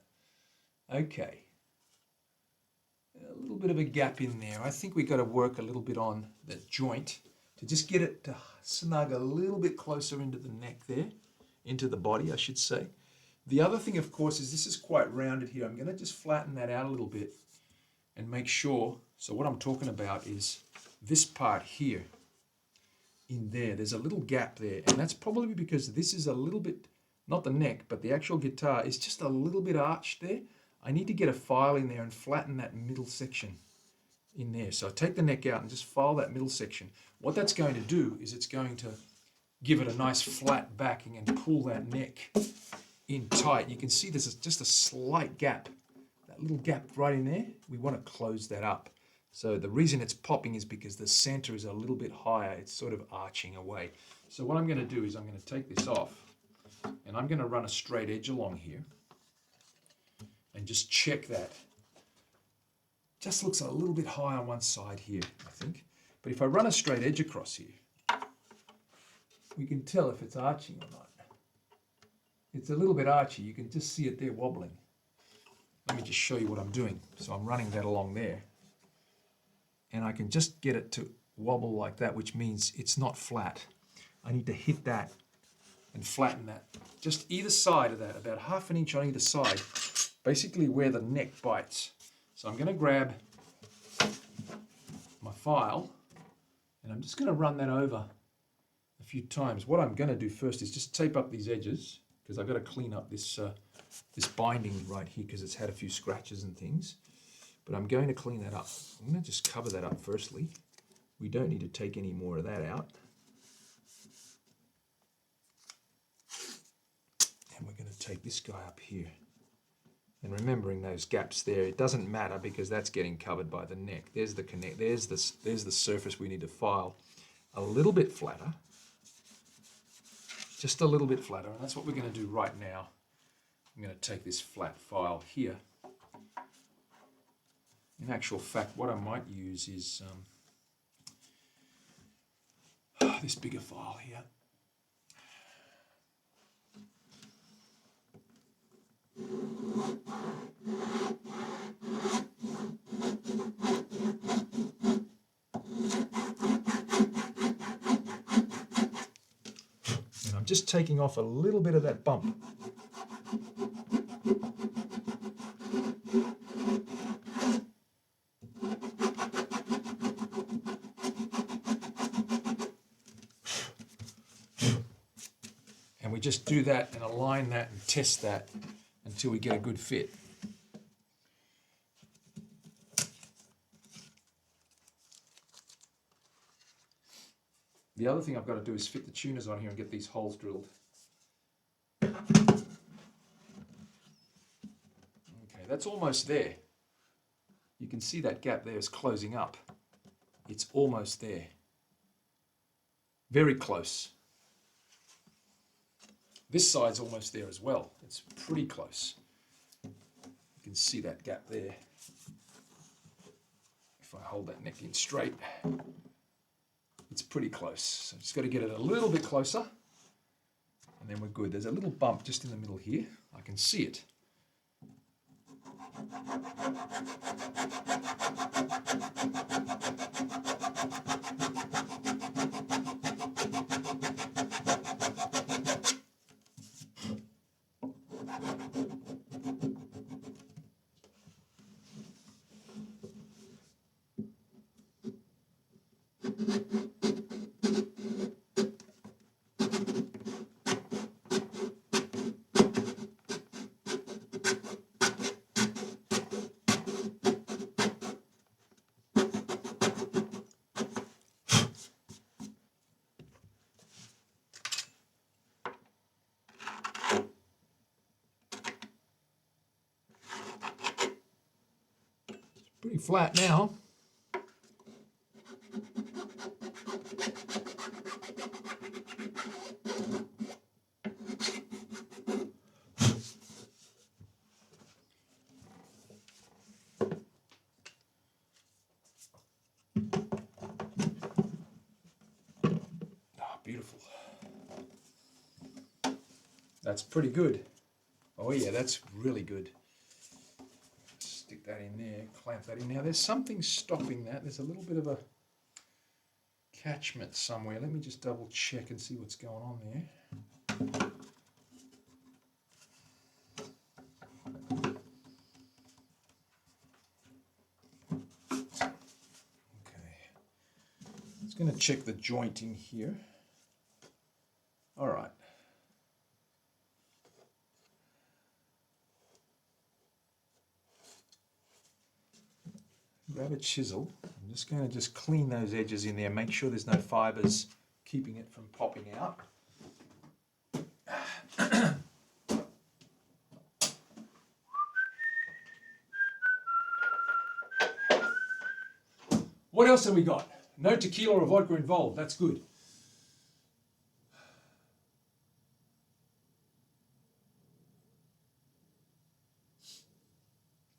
Okay. A little bit of a gap in there. I think we've got to work a little bit on the joint to just get it to snug a little bit closer into the neck there, into the body, I should say. The other thing, of course, is this is quite rounded here. I'm going to just flatten that out a little bit and make sure. So what I'm talking about is this part here in there. There's a little gap there, and that's probably because this is a little bit, not the neck, but the actual guitar is just a little bit arched there. I need to get a file in there and flatten that middle section in there. So I take the neck out and just file that middle section. What that's going to do is it's going to give it a nice flat backing and pull that neck in tight. You can see there's just a slight gap. That little gap right in there, we want to close that up. So the reason it's popping is because the center is a little bit higher. It's sort of arching away. So what I'm going to do is I'm going to take this off and I'm going to run a straight edge along here and just check that. Just looks a little bit high on one side here, I think. But if I run a straight edge across here, we can tell if it's arching or not. It's a little bit archy. You can just see it there wobbling. Let me just show you what I'm doing. So I'm running that along there. And I can just get it to wobble like that, which means it's not flat. I need to hit that and flatten that. Just either side of that, about ½ an inch on either side, basically where the neck bites. So I'm going to grab my file and I'm just going to run that over a few times. What I'm going to do first is just tape up these edges because I've got to clean up this this binding right here because it's had a few scratches and things. But I'm going to clean that up. I'm going to just cover that up firstly. We don't need to take any more of that out. And we're going to take this guy up here. And remembering those gaps there, it doesn't matter because that's getting covered by the neck. There's the connect. There's the surface we need to file a little bit flatter. Just a little bit flatter. And that's what we're going to do right now. I'm going to take this flat file here. In actual fact, what I might use is this bigger file here. And I'm just taking off a little bit of that bump. And we just do that and align that and test that until we get a good fit. The other thing I've got to do is fit the tuners on here and get these holes drilled. Okay, that's almost there. You can see that gap there is closing up. It's almost there. Very close. This side's almost there as well. It's pretty close. You can see that gap there. If I hold that neck in straight, it's pretty close. So just got to get it a little bit closer and then we're good. There's a little bump just in the middle here. I can see it. pretty flat now. Beautiful. That's pretty good. Oh yeah, that's really good. Stick that in there, clamp that in. Now there's something stopping that. There's a little bit of a catchment somewhere. Let me just double check and see what's going on there. Okay. It's going to check the jointing here. All right. Grab a chisel. I'm just going to clean those edges in there, make sure there's no fibers keeping it from popping out. What else have we got? No tequila or vodka involved. That's good.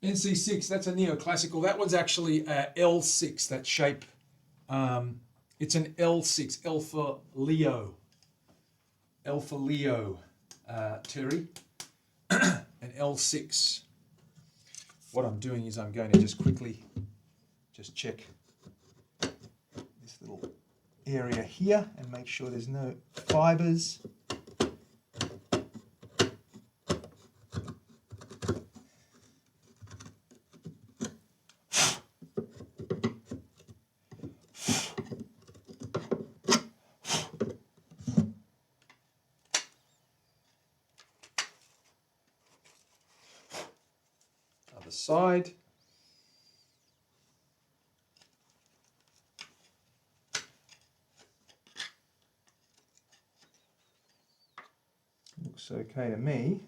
NC6, that's a neoclassical. That one's actually L6, that shape. It's an L6, Alpha Leo. Alpha Leo, Terry. An L6. What I'm doing is I'm going to just quickly check this little area here and make sure there's no fibers. Other side. Looks okay to me.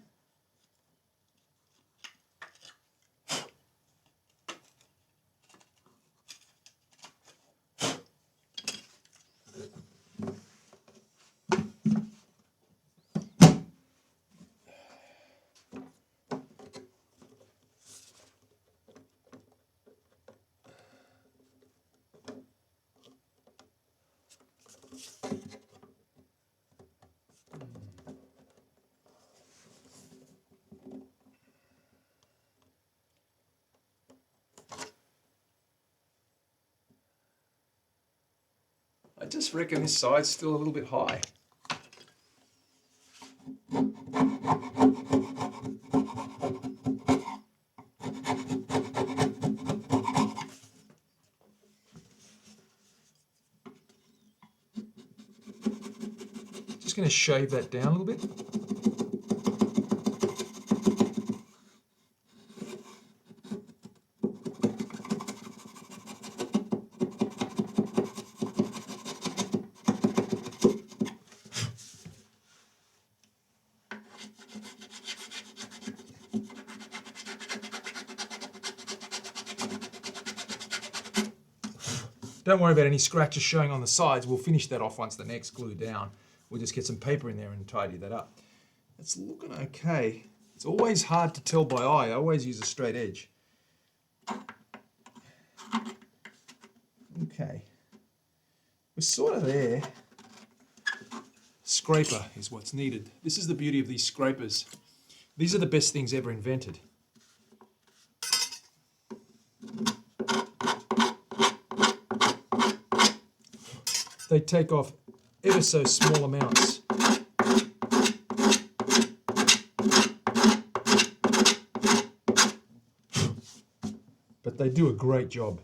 I just reckon this side's still a little bit high. Just going to shave that down a little bit. Don't worry about any scratches showing on the sides. We'll finish that off once the neck's glued down. We'll just get some paper in there and tidy that up. It's looking okay. It's always hard to tell by eye. I always use a straight edge. Okay. We're sort of there. Scraper is what's needed. This is the beauty of these scrapers. These are the best things ever invented. They take off ever so small amounts. But they do a great job.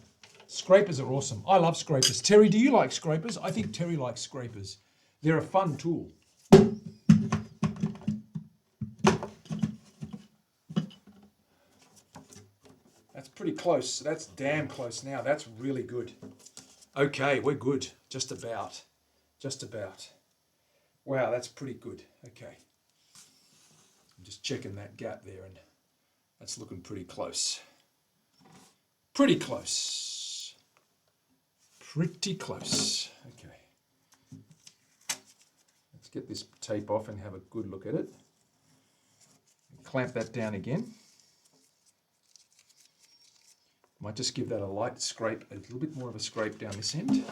Scrapers are awesome. I love scrapers. Terry, do you like scrapers? I think Terry likes scrapers. They're a fun tool. That's pretty close. That's damn close now. That's really good. Okay, we're good. Just about. Just about. Wow, that's pretty good. Okay. I'm just checking that gap there, and that's looking pretty close. Pretty close. Pretty close. Okay. Let's get this tape off and have a good look at it. Clamp that down again. Might just give that a light scrape, a little bit more of a scrape down this end.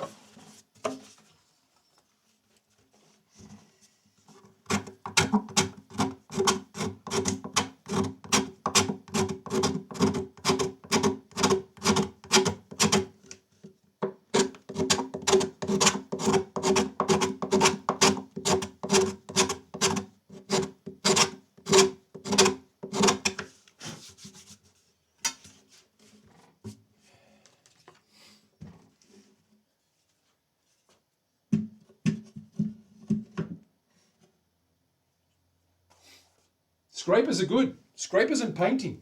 Scrapers are good. Scrapers and painting.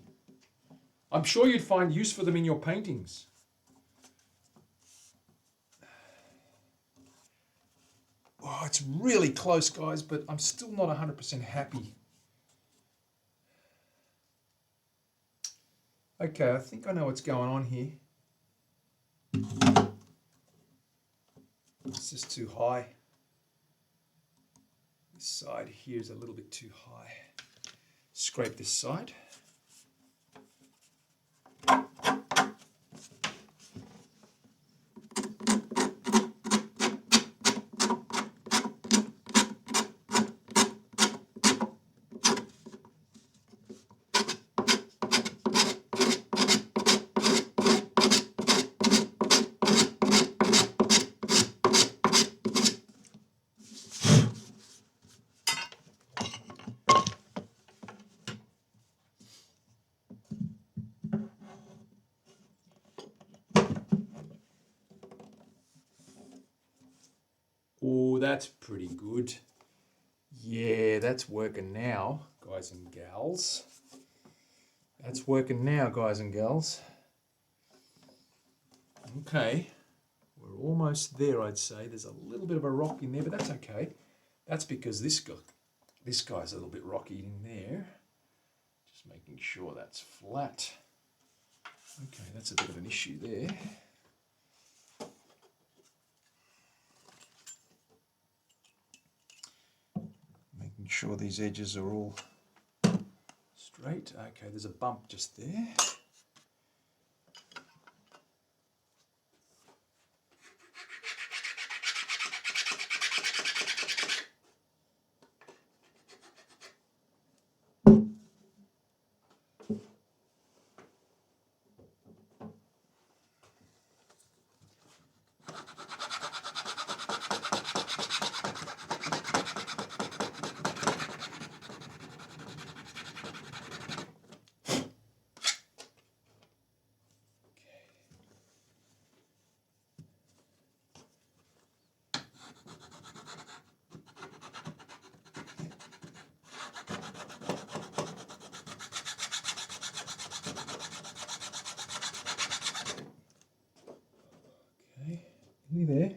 I'm sure you'd find use for them in your paintings. Oh, it's really close, guys, but I'm still not 100% happy. Okay, I think I know what's going on here. It's just too high. This side here is a little bit too high. Scrape this side. Oh, that's pretty good. Yeah, that's working now, guys and gals. That's working now, guys and gals. Okay, we're almost there, I'd say. There's a little bit of a rock in there, but that's okay. That's because this guy's a little bit rocky in there. Just making sure that's flat. Okay, that's a bit of an issue there. Making sure these edges are all straight. Okay, there's a bump just there. Okay, nearly there.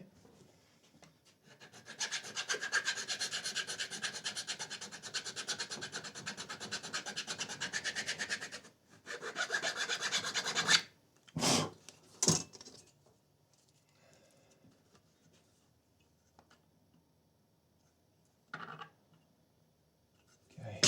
Okay.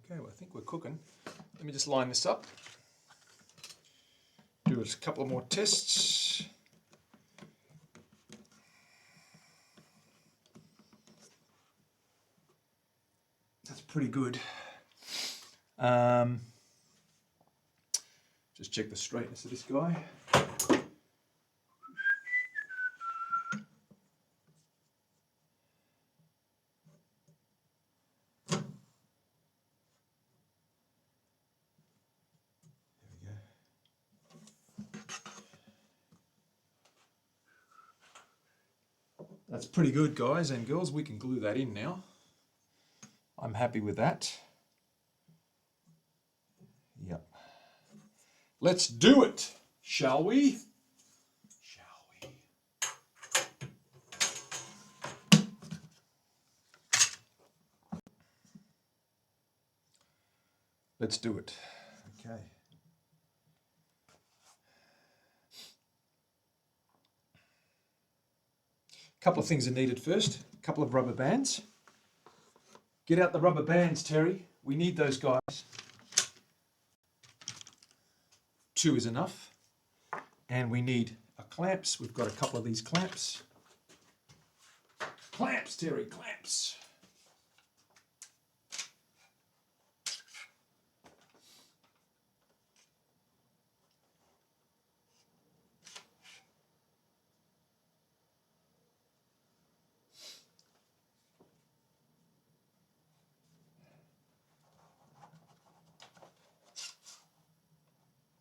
Okay, well, I think we're cooking. Let me just line this up. Do a couple of more tests. That's pretty good. Just check the straightness of this guy. That's pretty good, guys and girls. We can glue that in now. I'm happy with that. Yep. Let's do it, Shall we? Shall we? Let's do it. Okay. A couple of things are needed first. A couple of rubber bands. Get out the rubber bands, Terry. We need those guys. 2 is enough. And we need clamps. We've got a couple of these clamps. Clamps, Terry, clamps.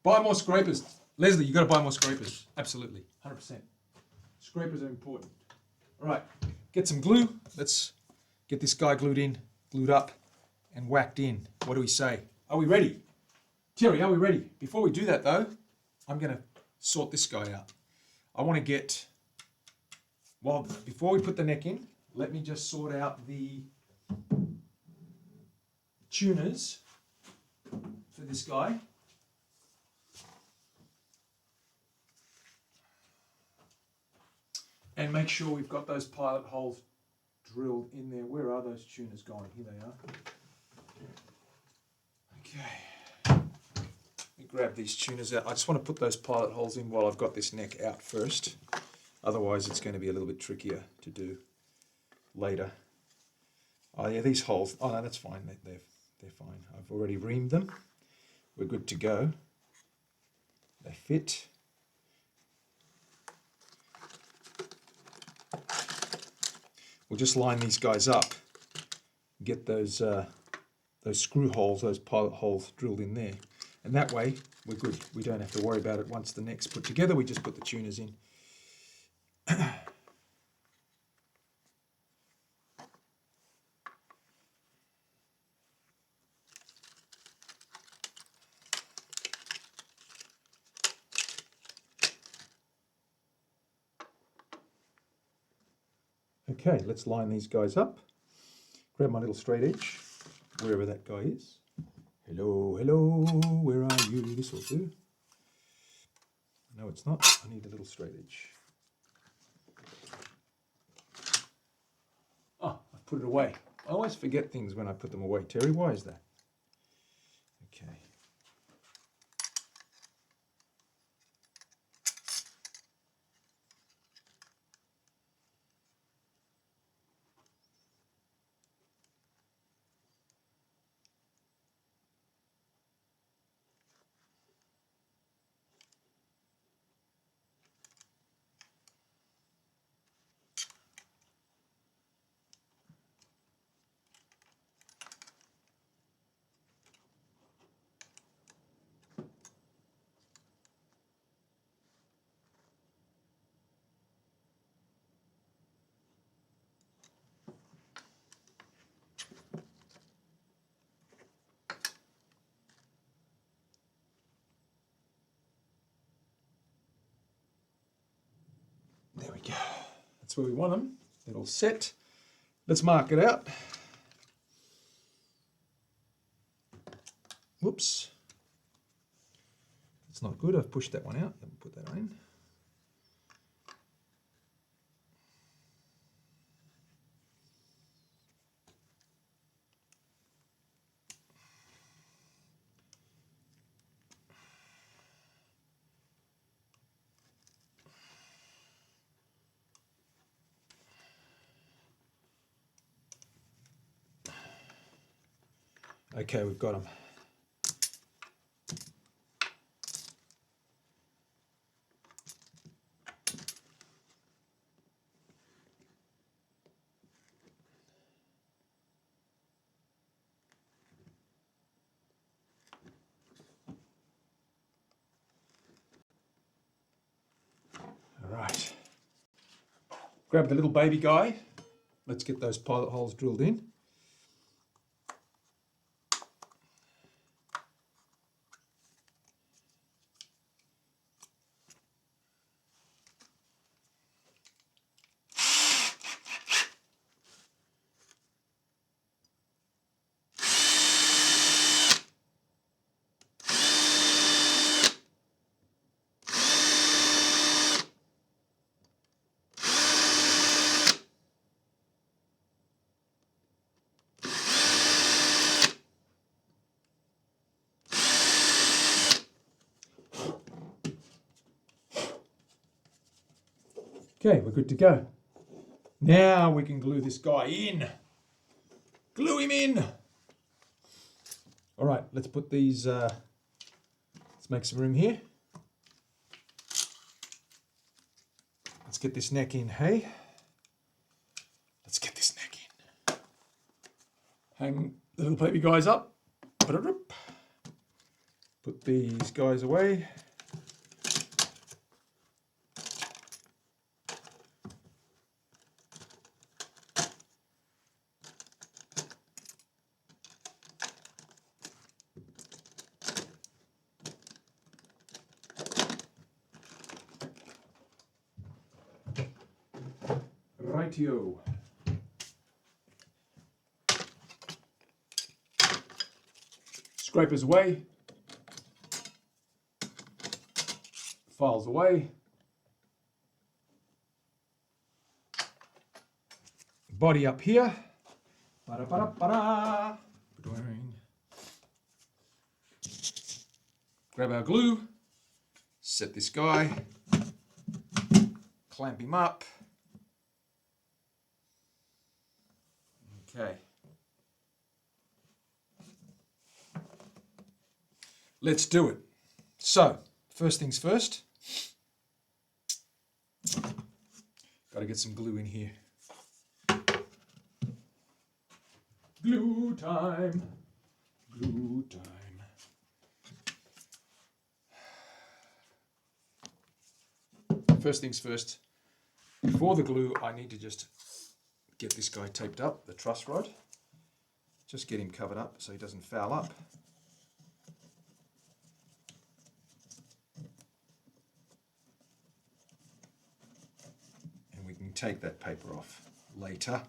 Buy more scrapers. Leslie, you've got to buy more scrapers. Absolutely. 100%. Scrapers are important. All right. Get some glue. Let's get this guy glued up, and whacked in. What do we say? Are we ready? Terry, are we ready? Before we do that, though, I'm going to sort this guy out. I want to get... Well, before we put the neck in, let me just sort out the tuners for this guy. And make sure we've got those pilot holes drilled in there. Where are those tuners going? Here they are. Okay. Let me grab these tuners out. I just want to put those pilot holes in while I've got this neck out first. Otherwise, it's going to be a little bit trickier to do later. Oh yeah, these holes. Oh no, that's fine. They're fine. I've already reamed them. We're good to go. They fit. We'll just line these guys up. Get those screw holes, those pilot holes drilled in there. And that way, we're good. We don't have to worry about it once the neck's put together. We just put the tuners in. Okay, let's line these guys up. Grab my little straight edge, wherever that guy is. Hello, hello, where are you? This will do. No, it's not. I need a little straight edge. Oh, I put it away. I always forget things when I put them away. Terry, why is that? Okay. There we go. That's where we want them. They're all set. Let's mark it out. Whoops. It's not good. I've pushed that one out. Let me put that in. Okay, we've got them. All right. Grab the little baby guy. Let's get those pilot holes drilled in. Okay, we're good to go. Now we can glue this guy in. Glue him in. All right, let's put these, let's make some room here. Let's get this neck in, hey? Let's get this neck in. Hang the little baby guys up. Put these guys away. Rightio. Scrapers away. Files away. Body up here. Ba-da-ba-da-ba-da. Grab our glue. Set this guy. Clamp him up. Okay. Let's do it. So, first things first. Got to get some glue in here. Glue time. Glue time. First things first. Before the glue, I need to just get this guy taped up, the truss rod. Just get him covered up so he doesn't foul up. And we can take that paper off later.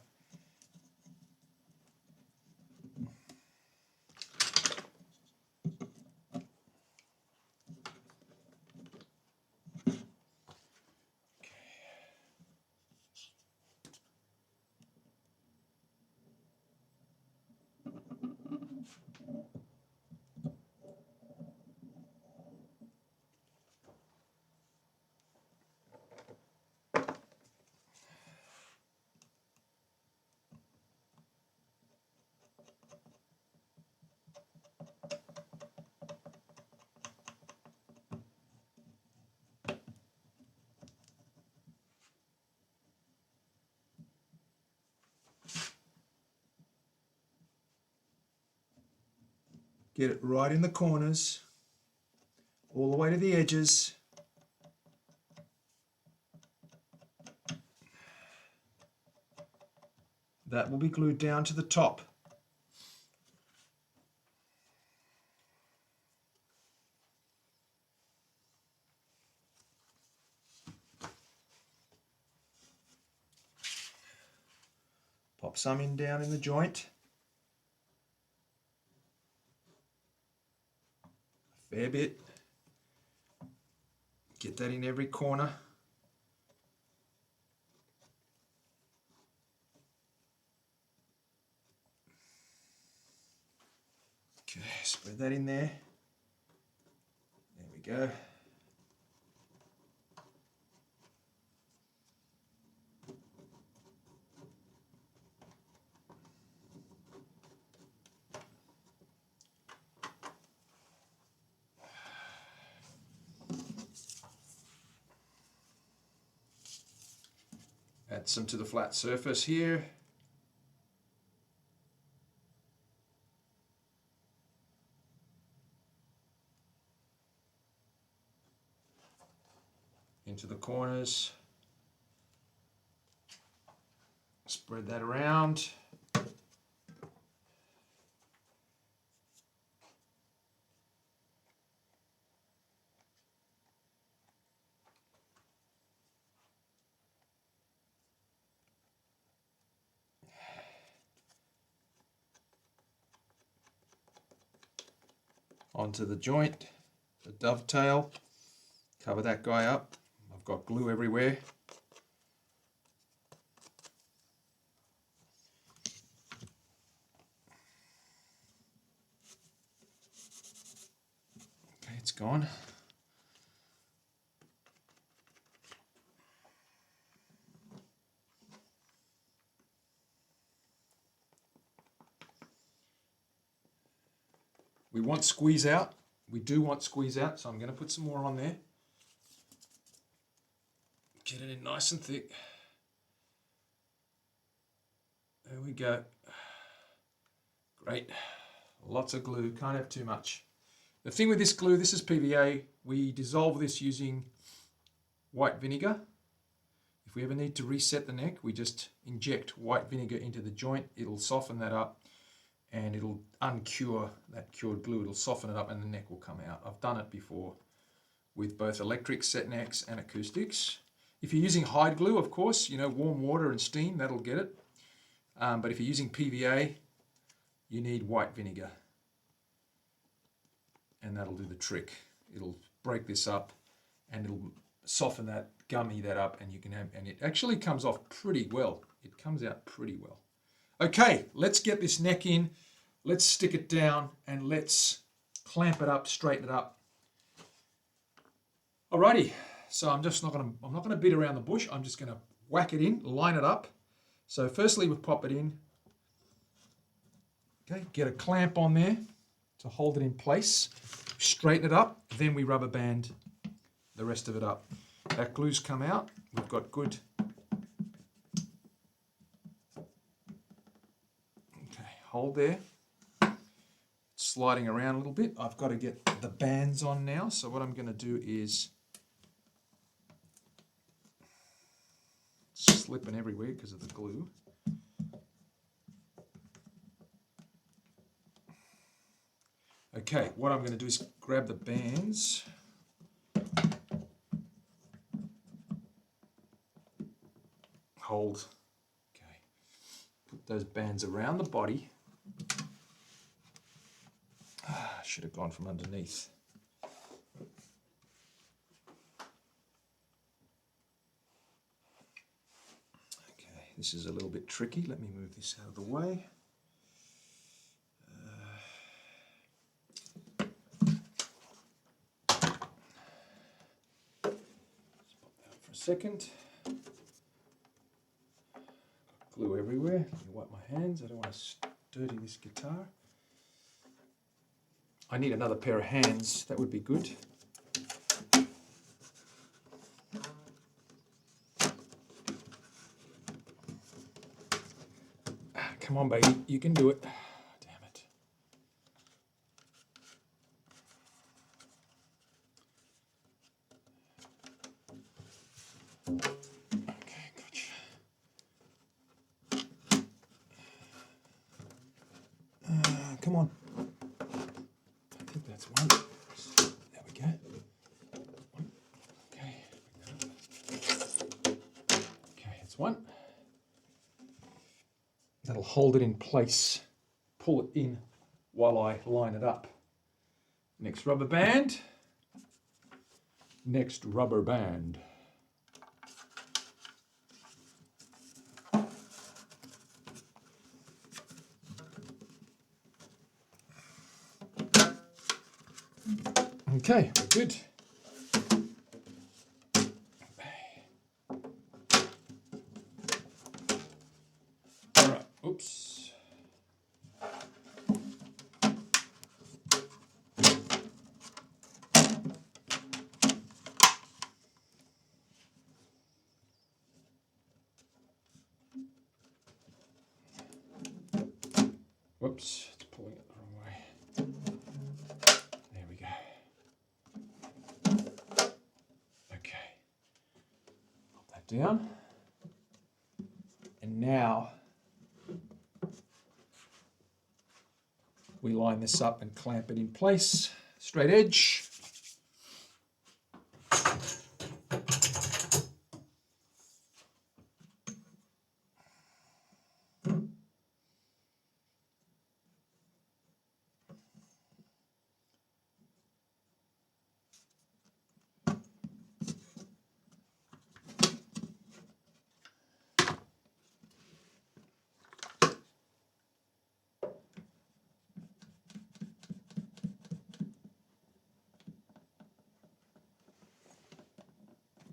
Get it right in the corners, all the way to the edges. That will be glued down to the top. Pop some in down in the joint. A fair bit. Get that in every corner. Okay, spread that in there. There we go. Add some to the flat surface here. Into the corners. Spread that around. Onto the joint, the dovetail. Cover that guy up. I've got glue everywhere. Okay, it's gone. We want squeeze out. We do want squeeze out, so I'm going to put some more on there. Get it in nice and thick. There we go. Great. Lots of glue. Can't have too much. The thing with this glue, this is PVA. We dissolve this using white vinegar. If we ever need to reset the neck, we just inject white vinegar into the joint. It'll soften that up and it'll uncure that cured glue. It'll soften it up and the neck will come out. I've done it before with both electric set necks and acoustics. If you're using hide glue, of course, you know, warm water and steam, that'll get it. But if you're using PVA, you need white vinegar. And that'll do the trick. It'll break this up and it'll soften that, gummy that up, and you can have, and it actually comes off pretty well. It comes out pretty well. Okay, let's get this neck in. Let's stick it down and let's clamp it up, straighten it up. Alrighty, so I'm not gonna beat around the bush. I'm just gonna whack it in, line it up. So firstly, we pop it in. Okay, get a clamp on there to hold it in place. Straighten it up, then we rubber band the rest of it up. That glue's come out. We've got good. Okay, hold there. Sliding around a little bit. I've got to get the bands on now. So what I'm going to do is slipping everywhere because of the glue. Okay, what I'm going to do is grab the bands. Hold. Okay. Put those bands around the body. Should have gone from underneath. Okay, this is a little bit tricky. Let me move this out of the way. Second. Glue everywhere. Let me wipe my hands. I don't want to dirty this guitar. I need another pair of hands. That would be good. Come on, baby. You can do it. Damn it. Okay, gotcha. Come on. I think that's one. There we go. Okay. Okay, that's one. That'll hold it in place. Pull it in while I line it up. Next rubber band. Next rubber band. Okay, we're good. All right, oops. Whoops, it's pulling it the wrong way. There we go. Okay. Pop that down. And now we line this up and clamp it in place. Straight edge.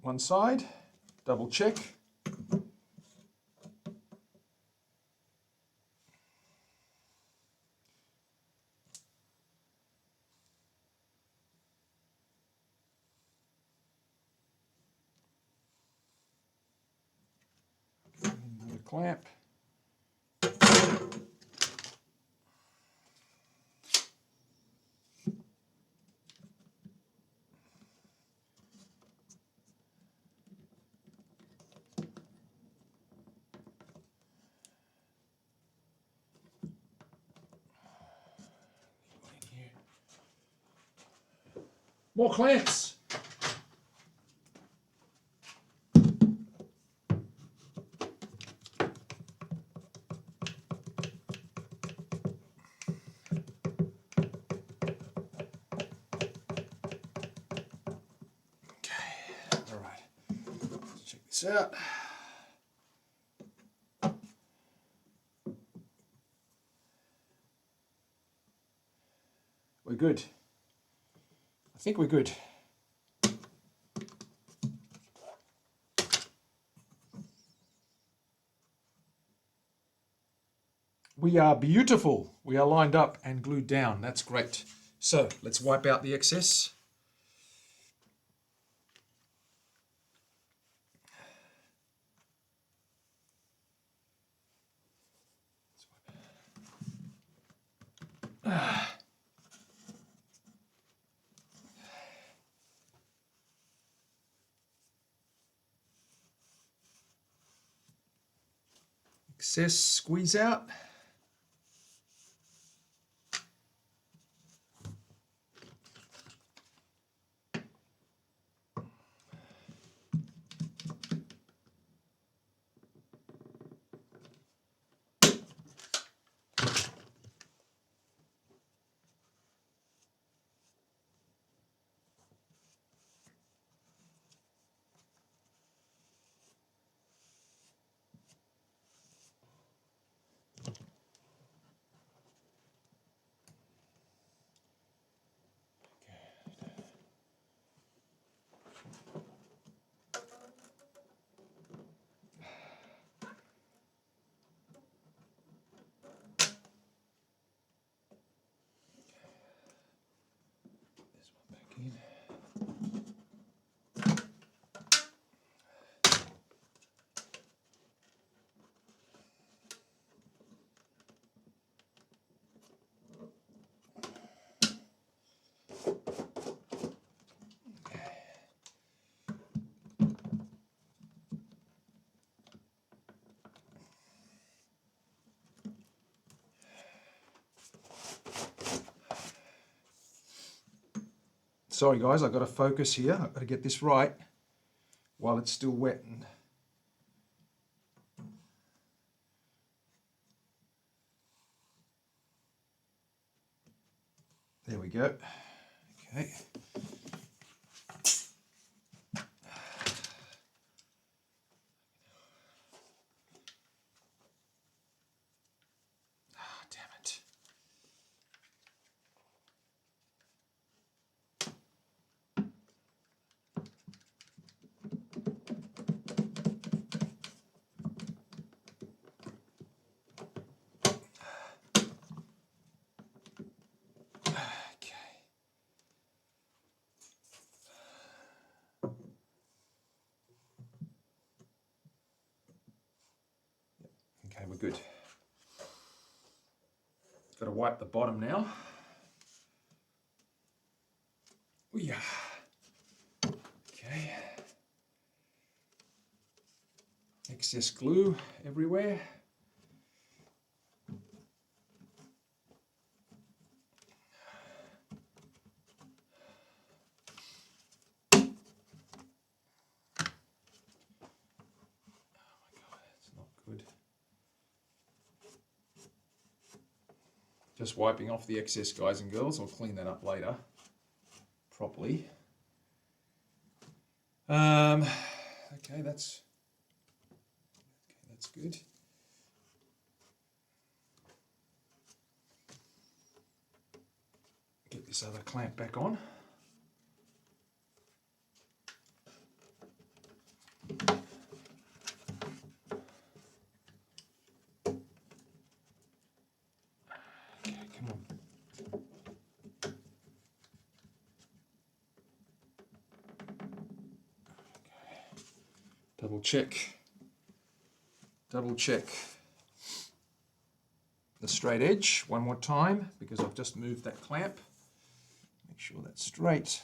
One side, double check. clamp. More clamps. All right, let's check this out. We're good. I think we're good. We are beautiful. We are lined up and glued down. That's great. So let's wipe out the excess. Excess squeeze out. Sorry guys, I've got to focus here. I've got to get this right while it's still wet. And there we go. Okay. Ah, damn it. Okay, we're good. Got to wipe the bottom now. Oh yeah. Okay. Excess glue everywhere. Just wiping off the excess, guys and girls. I'll clean that up later properly. Okay, that's good. Get this other clamp back on. Okay, come on. Double check double check the straight edge one more time because I've just moved that clamp. Make sure that's straight.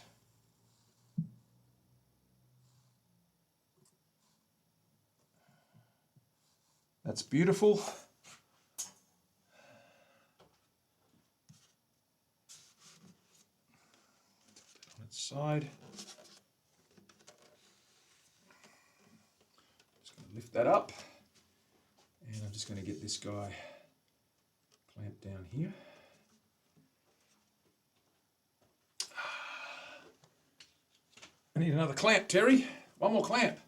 That's beautiful. On its side. Just going to lift that up. And I'm just going to get this guy clamped down here. I need another clamp, Terry. One more clamp.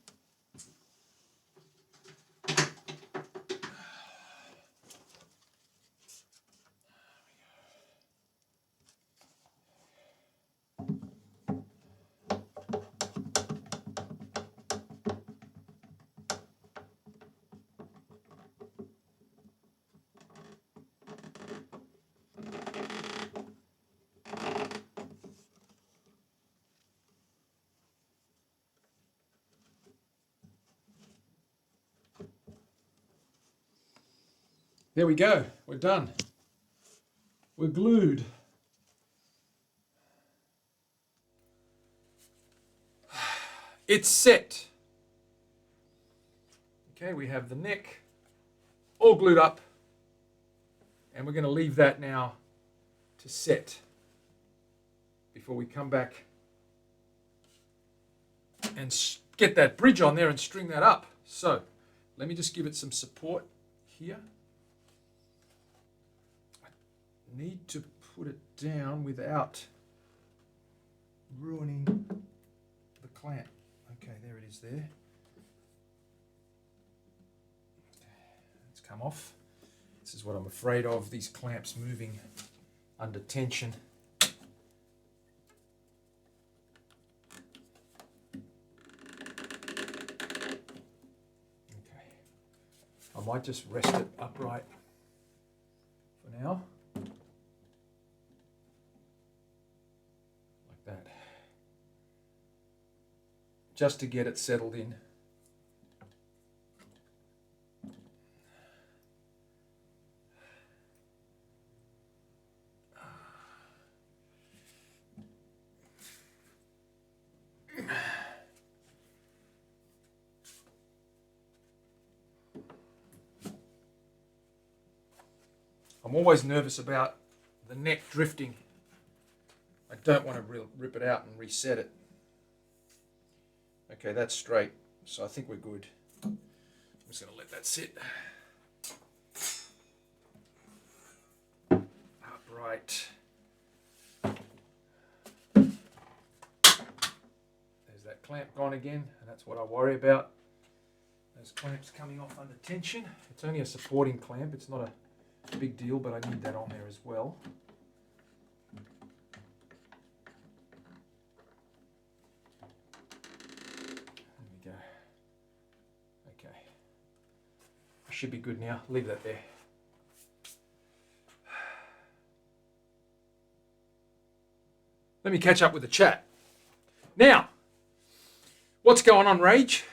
There we go. We're done. We're glued. It's set. Okay, we have the neck all glued up. And we're going to leave that now to set before we come back and get that bridge on there and string that up. So let me just give it some support here. I need to put it down without ruining the clamp. Okay, there it is there. It's come off. This is what I'm afraid of, these clamps moving under tension. Okay, I might just rest it upright for now. Like that. Just to get it settled in. I'm always nervous about the neck drifting. I don't want to rip it out and reset it. Okay, that's straight, so I think we're good. I'm just going to let that sit. Upright. There's that clamp gone again, and that's what I worry about. Those clamps coming off under tension. It's only a supporting clamp, it's not a big deal, but I need that on there as well. There we go. Okay. I should be good now. Leave that there. Let me catch up with the chat. Now, what's going on, Rage?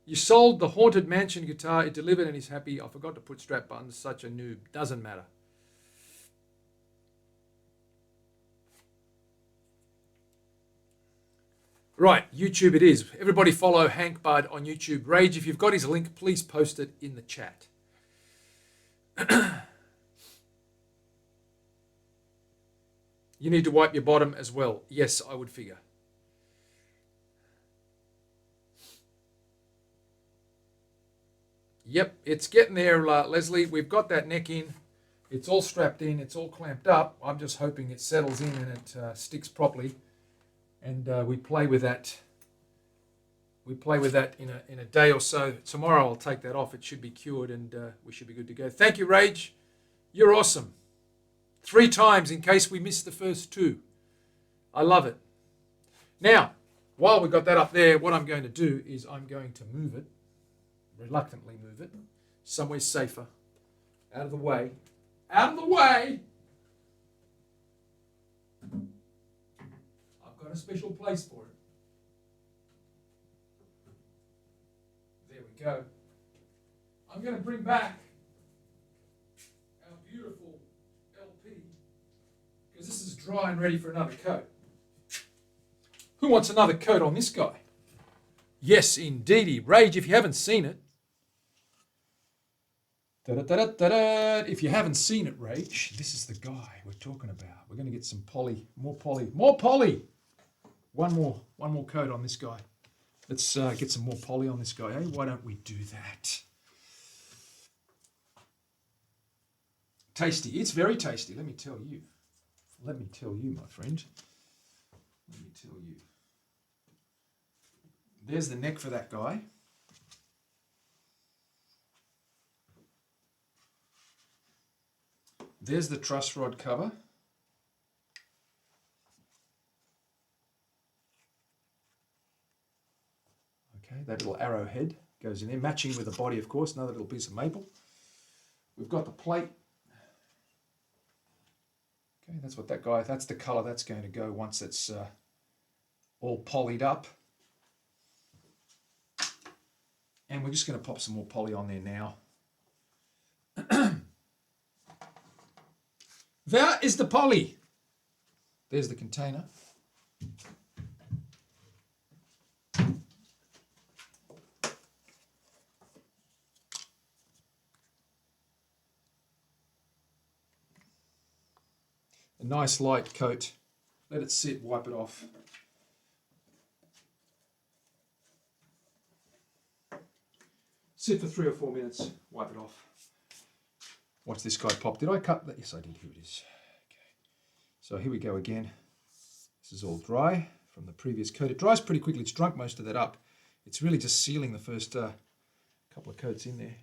You sold the Haunted Mansion guitar. It delivered and he's happy. I forgot to put strap buttons. Such a noob. Doesn't matter. Right, YouTube it is. Everybody follow Hank Bud on YouTube. Rage, if you've got his link, please post it in the chat. You need to wipe your bottom as well. Yes, I would figure. Yep, it's getting there, Leslie. We've got that neck in. It's all strapped in. It's all clamped up. I'm just hoping it settles in and it sticks properly. And we play with that. We play with that in a day or so. Tomorrow I'll take that off. It should be cured and we should be good to go. Thank you, Rage. You're awesome. 3 times in case we missed the first 2. I love it. Now, while we've got that up there, what I'm going to do is I'm going to move it. Reluctantly move it somewhere safer, out of the way. Out of the way! I've got a special place for it. There we go. I'm going to bring back our beautiful LP because this is dry and ready for another coat. Who wants another coat on this guy? Yes, indeedy. Rage, if you haven't seen it. Da-da-da-da-da-da. If you haven't seen it, Rage, this is the guy we're talking about. We're going to get some poly, more poly, more poly. One more coat on this guy. Let's get some more poly on this guy, eh? Why don't we do that? Tasty. It's very tasty, let me tell you. Let me tell you, my friend. Let me tell you. There's the neck for that guy. There's the truss rod cover. Okay, that little arrowhead goes in there, matching with the body, of course, another little piece of maple. We've got the plate. Okay, that's what that guy, that's the colour that's going to go once it's all polyed up. And we're just going to pop some more poly on there now. There is the poly. There's the container. A nice light coat. Let it sit, wipe it off. Sit for 3 or 4 minutes, wipe it off. Watch this guy pop. Did I cut that? Yes, I did. Here it is. Okay. So here we go again. This is all dry from the previous coat. It dries pretty quickly. It's drunk most of that up. It's really just sealing the first couple of coats in there.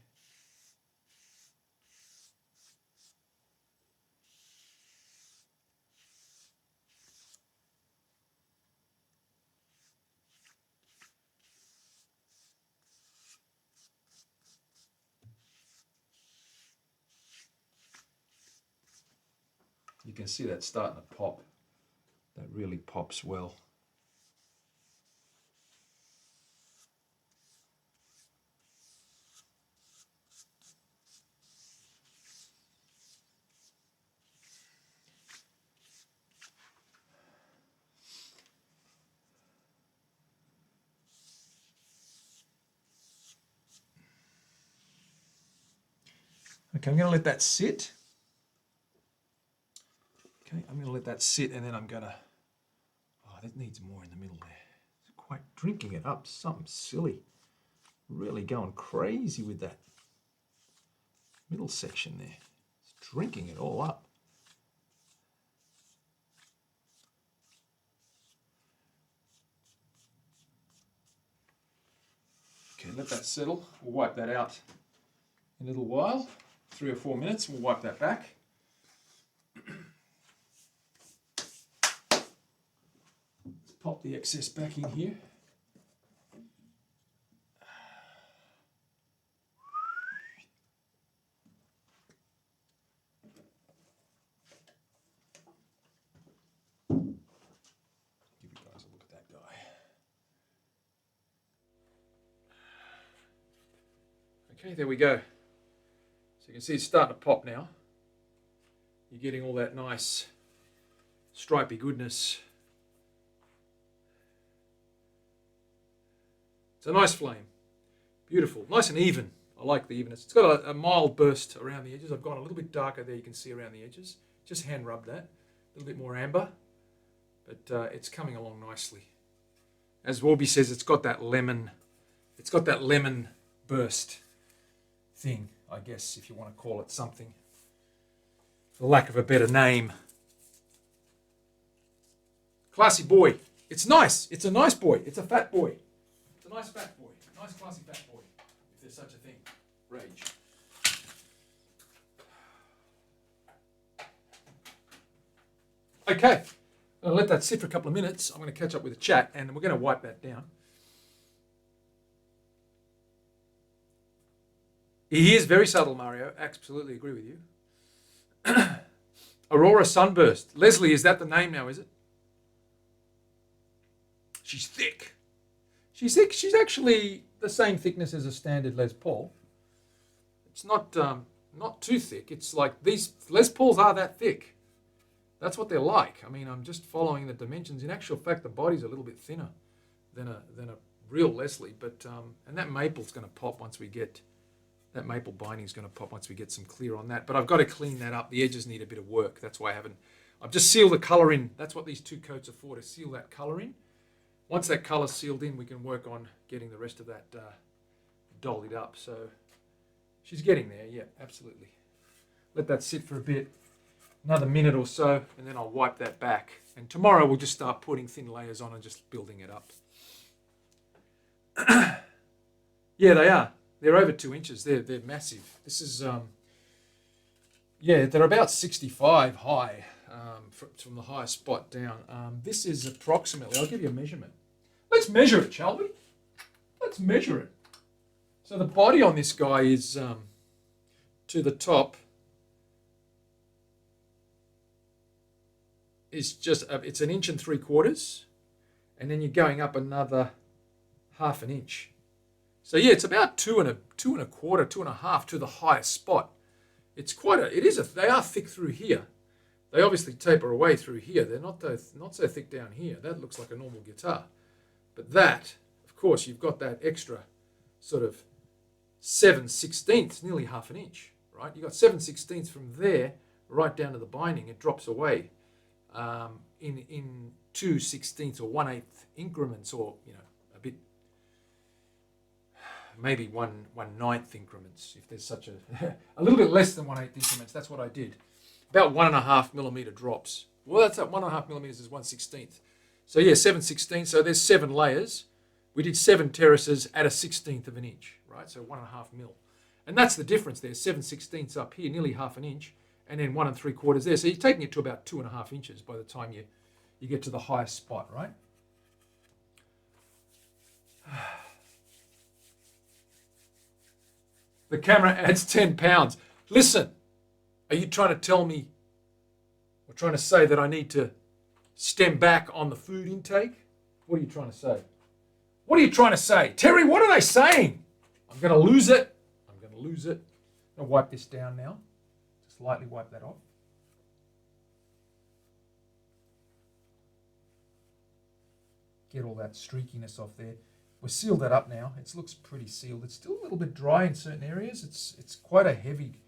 You can see that starting to pop. That really pops well. Okay, I'm going to let that sit. Okay, I'm going to let that sit and then I'm going to... Oh, that needs more in the middle there. It's quite drinking it up. Something silly. Really going crazy with that middle section there. It's drinking it all up. Okay, let that settle. We'll wipe that out in a little while. 3 or 4 minutes. We'll wipe that back. Pop the excess back in here. Give you guys a look at that guy. Okay, there we go. So you can see it's starting to pop now. You're getting all that nice stripy goodness. It's a nice flame. Beautiful. Nice and even. I like the evenness. It's got a mild burst around the edges. I've gone a little bit darker there. You can see around the edges. Just hand rub that. A little bit more amber. But it's coming along nicely. As Warby says, it's got that lemon burst thing, I guess, if you want to call it something. For lack of a better name. Classy boy. It's nice. It's a nice boy. It's a fat boy. It's a nice fat boy. Nice classy fat boy. If there's such a thing. Rage. Okay. I'm going to let that sit for a couple of minutes. I'm going to catch up with the chat and we're going to wipe that down. He is very subtle, Mario. Absolutely agree with you. Aurora Sunburst. Leslie, is that the name now, is it? She's thick. She's thick. She's actually the same thickness as a standard Les Paul. not too thick. It's like these Les Pauls are that thick. That's what they're like. I mean, I'm just following the dimensions. In actual fact, the body's a little bit thinner than a real Leslie, but and that maple's going to pop once we get that maple binding's going to pop once we get some clear on that. But I've got to clean that up. The edges need a bit of work. That's why I've just sealed the color in. That's what these 2 coats are for, to seal that color in. Once that color's sealed in, we can work on getting the rest of that dollied up. So she's getting there. Yeah, absolutely. Let that sit for a bit, another minute or so, and then I'll wipe that back. And tomorrow we'll just start putting thin layers on and just building it up. Yeah, they are. They're over 2 inches. They're massive. This is, yeah, they're about 65 high from the highest spot down. This is approximately, I'll give you a measurement. Let's measure it, shall we? Let's measure it. So the body on this guy is to the top is just, it's 1 3/4 inches, and then you're going up another 1/2 inch. So yeah, it's about 2 1/4, 2.5 to the highest spot. It's quite they are thick through here. They obviously taper away through here. They're not so thick down here. That looks like a normal guitar. But that, of course, you've got that extra sort of 7/16, nearly 1/2 inch, right? You've got 7/16 from there right down to the binding. It drops away in 2/16 or 1/8 increments, or a bit, maybe 1/9 increments, if there's such a little bit less than 1/8 increments. That's what I did. About 1.5 millimeter drops. Well, that's at 1.5 millimeters is 1/16. So yeah, 7/16. So there's 7 layers. We did 7 terraces at 1/16 of an inch, right? So 1.5 mil. And that's the difference there. 7/16 up here, nearly 1/2 inch, and then 1 3/4 there. So you're taking it to about 2.5 inches by the time you get to the highest spot, right? The camera adds 10 pounds. Listen, are you trying to tell me, or trying to say that I need to stem back on the food intake? What are you trying to say? What are you trying to say? Terry, what are they saying? I'm going to lose it. I'm going to lose it. I'm going to wipe this down now. Just lightly wipe that off. Get all that streakiness off there. We've sealed that up now. It looks pretty sealed. It's still a little bit dry in certain areas. It's quite a heavy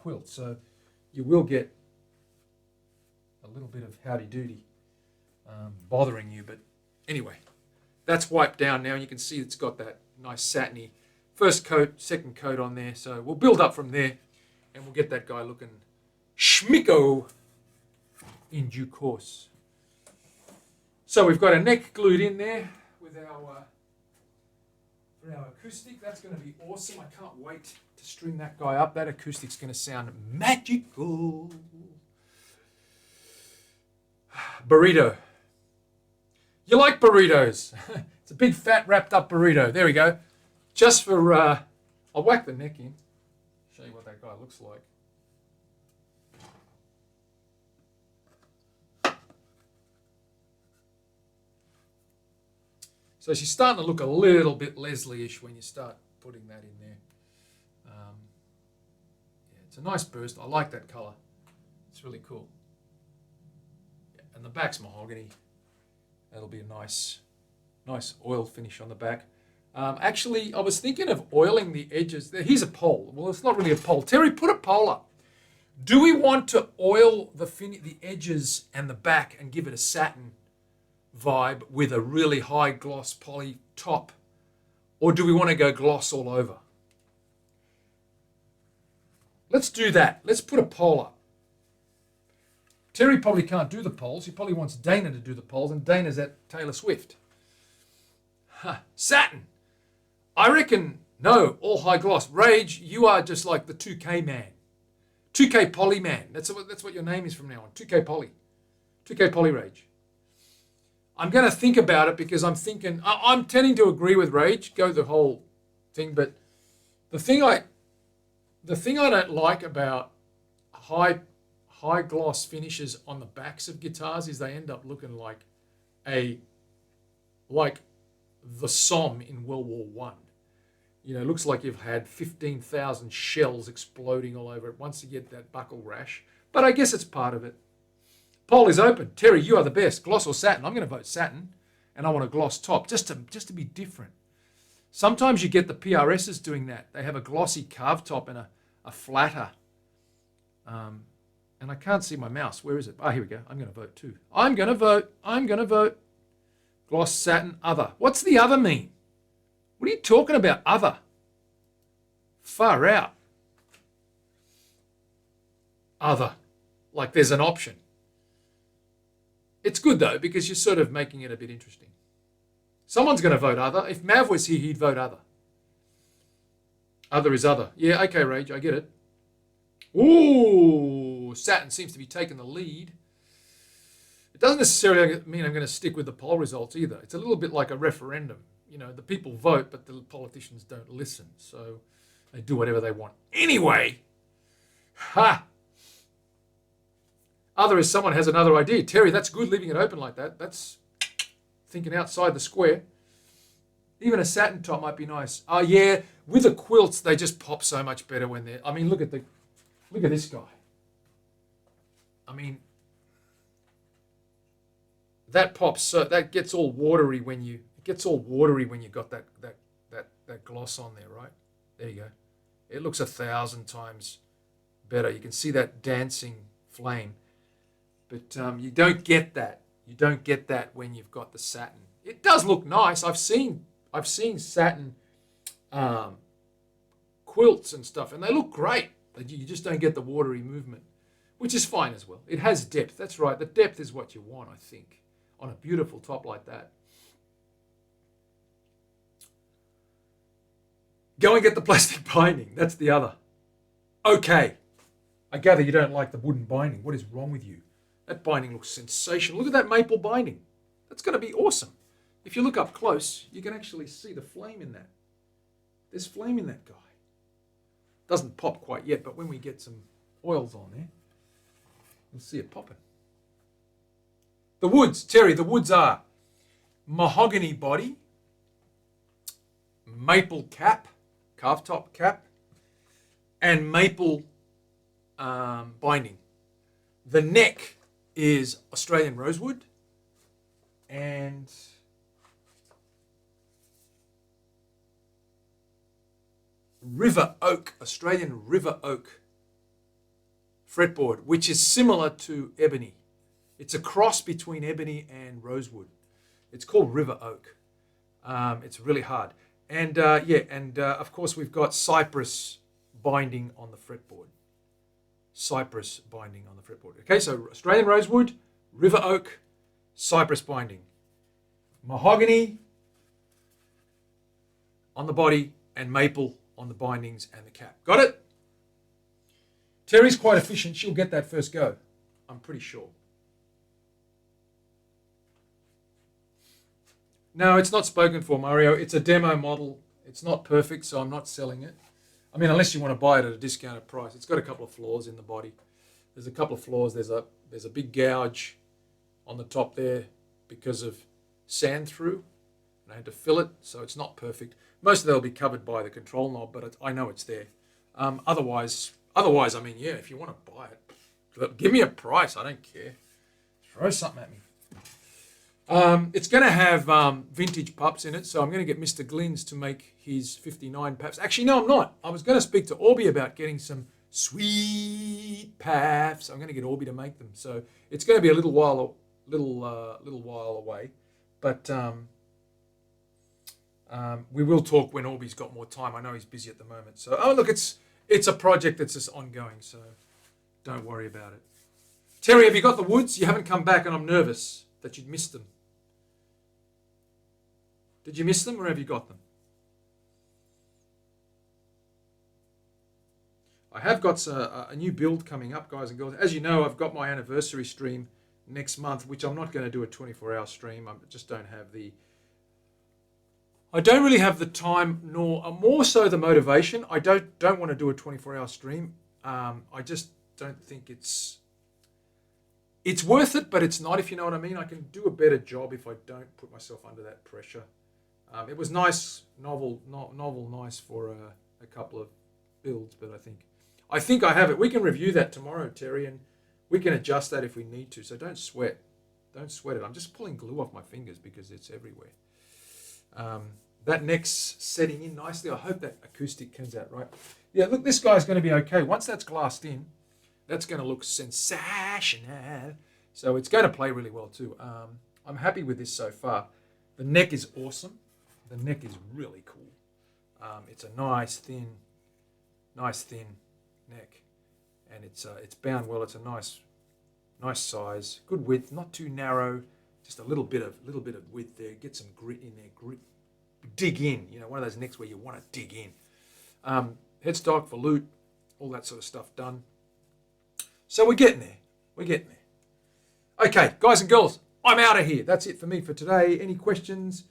quilt, so you will get a little bit of howdy-doody bothering you. But anyway, that's wiped down now. You can see it's got that nice satiny first coat, second coat on there. So we'll build up from there, and we'll get that guy looking schmicko in due course. So we've got a neck glued in there with our for our acoustic. That's going to be awesome. I can't wait to string that guy up. That acoustic's going to sound magical. Burrito. You like burritos? It's a big fat wrapped up burrito. There we go. Just for, I'll whack the neck in. Show you what that guy looks like. So she's starting to look a little bit Leslie-ish when you start putting that in there. Yeah, it's a nice burst. I like that colour. It's really cool. Yeah, and the back's mahogany. That'll be a nice oil finish on the back. Actually, I was thinking of oiling the edges. Here's a pole. Well, it's not really a pole. Terry, put a pole up. Do we want to oil the edges and the back and give it a satin vibe with a really high gloss poly top, or do we want to go gloss all over? Let's do that. Let's put a poll up. Terry probably can't do the polls. He probably wants Dana to do the polls, and Dana's at Taylor Swift. Satin. I reckon, no, all high gloss. Rage, you are just like the 2K man. 2K poly man. That's what your name is from now on. 2K poly. 2K poly Rage. I'm going to think about it because I'm tending to agree with Rage, go the whole thing, but the thing I don't like about high gloss finishes on the backs of guitars is they end up looking like the Somme in World War I. You know, it looks like you've had 15,000 shells exploding all over it once you get that buckle rash. But I guess it's part of it. Poll is open. Terry, you are the best. Gloss or satin? I'm going to vote satin, and I want a gloss top just to be different. Sometimes you get the PRSs doing that. They have a glossy carved top and a flatter. And I can't see my mouse. Where is it? Here we go. I'm going to vote too. I'm going to vote. Gloss, satin, other. What's the other mean? What are you talking about, other? Far out. Other. Like there's an option. It's good though, because you're sort of making it a bit interesting. Someone's going to vote other. If Mav was here, he'd vote other. Other is other. Yeah, okay, Rage, I get it. Ooh, satin seems to be taking the lead. It doesn't necessarily mean I'm going to stick with the poll results either. It's a little bit like a referendum. You know, the people vote, but the politicians don't listen. So they do whatever they want. Anyway, ha! Other is someone has another idea. Terry, that's good leaving it open like that. That's thinking outside the square. Even a satin top might be nice. Oh, yeah, with the quilts, they just pop so much better when they're... I mean, look at this guy. I mean, that pops, so that gets all watery when you... It gets all watery when you got that gloss on there, right? There you go. It looks 1,000 times better. You can see that dancing flame. But you don't get that. You don't get that when you've got the satin. It does look nice. I've seen satin quilts and stuff, and they look great. You just don't get the watery movement, which is fine as well. It has depth. That's right. The depth is what you want, I think, on a beautiful top like that. Go and get the plastic binding. That's the other. Okay. I gather you don't like the wooden binding. What is wrong with you? That binding looks sensational. Look at that maple binding. That's going to be awesome. If you look up close, you can actually see the flame in that. There's flame in that guy. Doesn't pop quite yet, but when we get some oils on there, you'll see it popping. The woods, Terry, the woods are mahogany body, maple cap, calf top cap, and maple binding. The neck is Australian rosewood and river oak, Australian river oak fretboard, which is similar to ebony. It's a cross between ebony and rosewood. It's called river oak. It's really hard. And of course we've got cypress binding on the fretboard. Cypress binding on the fretboard. Okay, so Australian rosewood, river oak, cypress binding. Mahogany on the body and maple on the bindings and the cap. Got it? Terry's quite efficient. She'll get that first go. I'm pretty sure. No, it's not spoken for, Mario. It's a demo model. It's not perfect, so I'm not selling it. I mean, unless you want to buy it at a discounted price. It's got a couple of flaws in the body. There's a couple of flaws. There's a big gouge on the top there because of sand through. And I had to fill it, so it's not perfect. Most of that will be covered by the control knob, but I know it's there. Otherwise, I mean, yeah, if you want to buy it, give me a price. I don't care. Throw something at me. It's going to have vintage pups in it, so I'm going to get Mr. Glynns to make his 59 paps. Actually, no, I'm not. I was going to speak to Orby about getting some sweet paps. I'm going to get Orby to make them, so it's going to be a little while away. But we will talk when Orby's got more time. I know he's busy at the moment. So, look, it's a project that's just ongoing, so don't worry about it. Terry, have you got the woods? You haven't come back, and I'm nervous that you'd missed them. Did you miss them, or have you got them? I have got a new build coming up, guys and girls. As you know, I've got my anniversary stream next month, which I'm not going to do a 24-hour stream. I just don't have I don't really have the time, nor more so the motivation. I don't want to do a 24-hour stream. I just don't think it's worth it, but it's not, if you know what I mean. I can do a better job if I don't put myself under that pressure. It was nice, novel, nice for a couple of builds, but I think I have it. We can review that tomorrow, Terry, and we can adjust that if we need to. So don't sweat. Don't sweat it. I'm just pulling glue off my fingers because it's everywhere. That neck's setting in nicely. I hope that acoustic comes out right. Yeah, look, this guy's going to be okay. Once that's glassed in, that's going to look sensational. So it's going to play really well too. I'm happy with this so far. The neck is awesome. The neck is really cool. It's a nice thin neck, and it's bound well. It's a nice size, good width, not too narrow. Just a little bit of width there. Get some grit in there. Dig in. You know, one of those necks where you want to dig in. Headstock, volute, all that sort of stuff done. So we're getting there. Okay, guys and girls, I'm out of here. That's it for me for today. Any questions?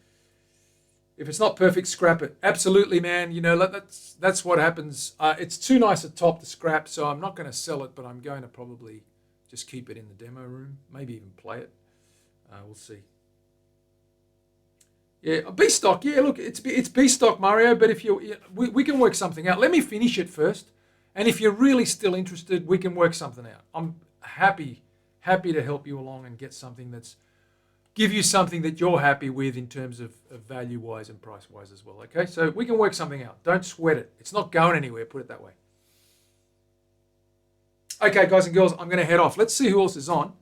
If it's not perfect, scrap it. Absolutely, man. You know, that's what happens. It's too nice a top to scrap, so I'm not going to sell it, but I'm going to probably just keep it in the demo room. Maybe even play it. We'll see. Yeah, B stock. Yeah, look, it's B stock, Mario. But if we can work something out. Let me finish it first, and if you're really still interested, we can work something out. I'm happy to help you along and get something give you something that you're happy with in terms of value wise and price wise as well. Okay, so we can work something out. Don't sweat it. It's not going anywhere. Put it that way. Okay, guys and girls, I'm going to head off. Let's see who else is on.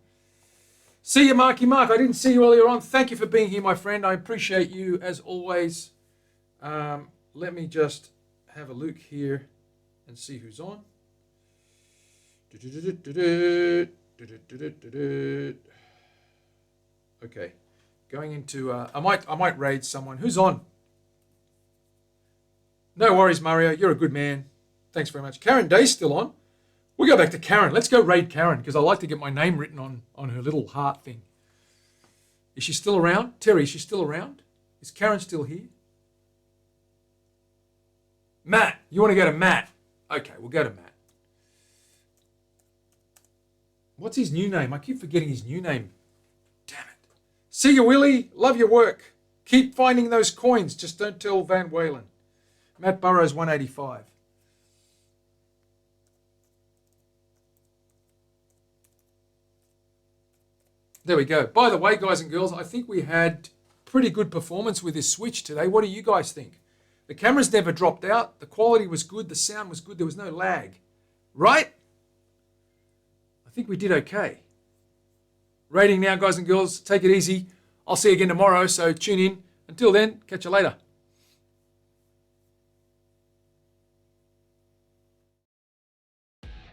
See you, Marky Mark. I didn't see you earlier on. Thank you for being here, my friend. I appreciate you as always. Let me just have a look here and see who's on. Okay, going into I might raid someone. Who's on? No worries, Mario. You're a good man. Thanks very much. Karen Day's still on. We'll go back to Karen. Let's go raid Karen because I like to get my name written on her little heart thing. Is she still around? Terry, is she still around? Is Karen still here? Matt, you want to go to Matt? Okay, we'll go to Matt. What's his new name? I keep forgetting his new name. Damn it. See you, Willie. Love your work. Keep finding those coins. Just don't tell Van Walen. Matt Burrows, 185. There we go. By the way, guys and girls, I think we had pretty good performance with this switch today. What do you guys think? The cameras never dropped out. The quality was good. The sound was good. There was no lag. Right? I think we did okay. Rating now, guys and girls. Take it easy. I'll see you again tomorrow, so tune in. Until then, catch you later.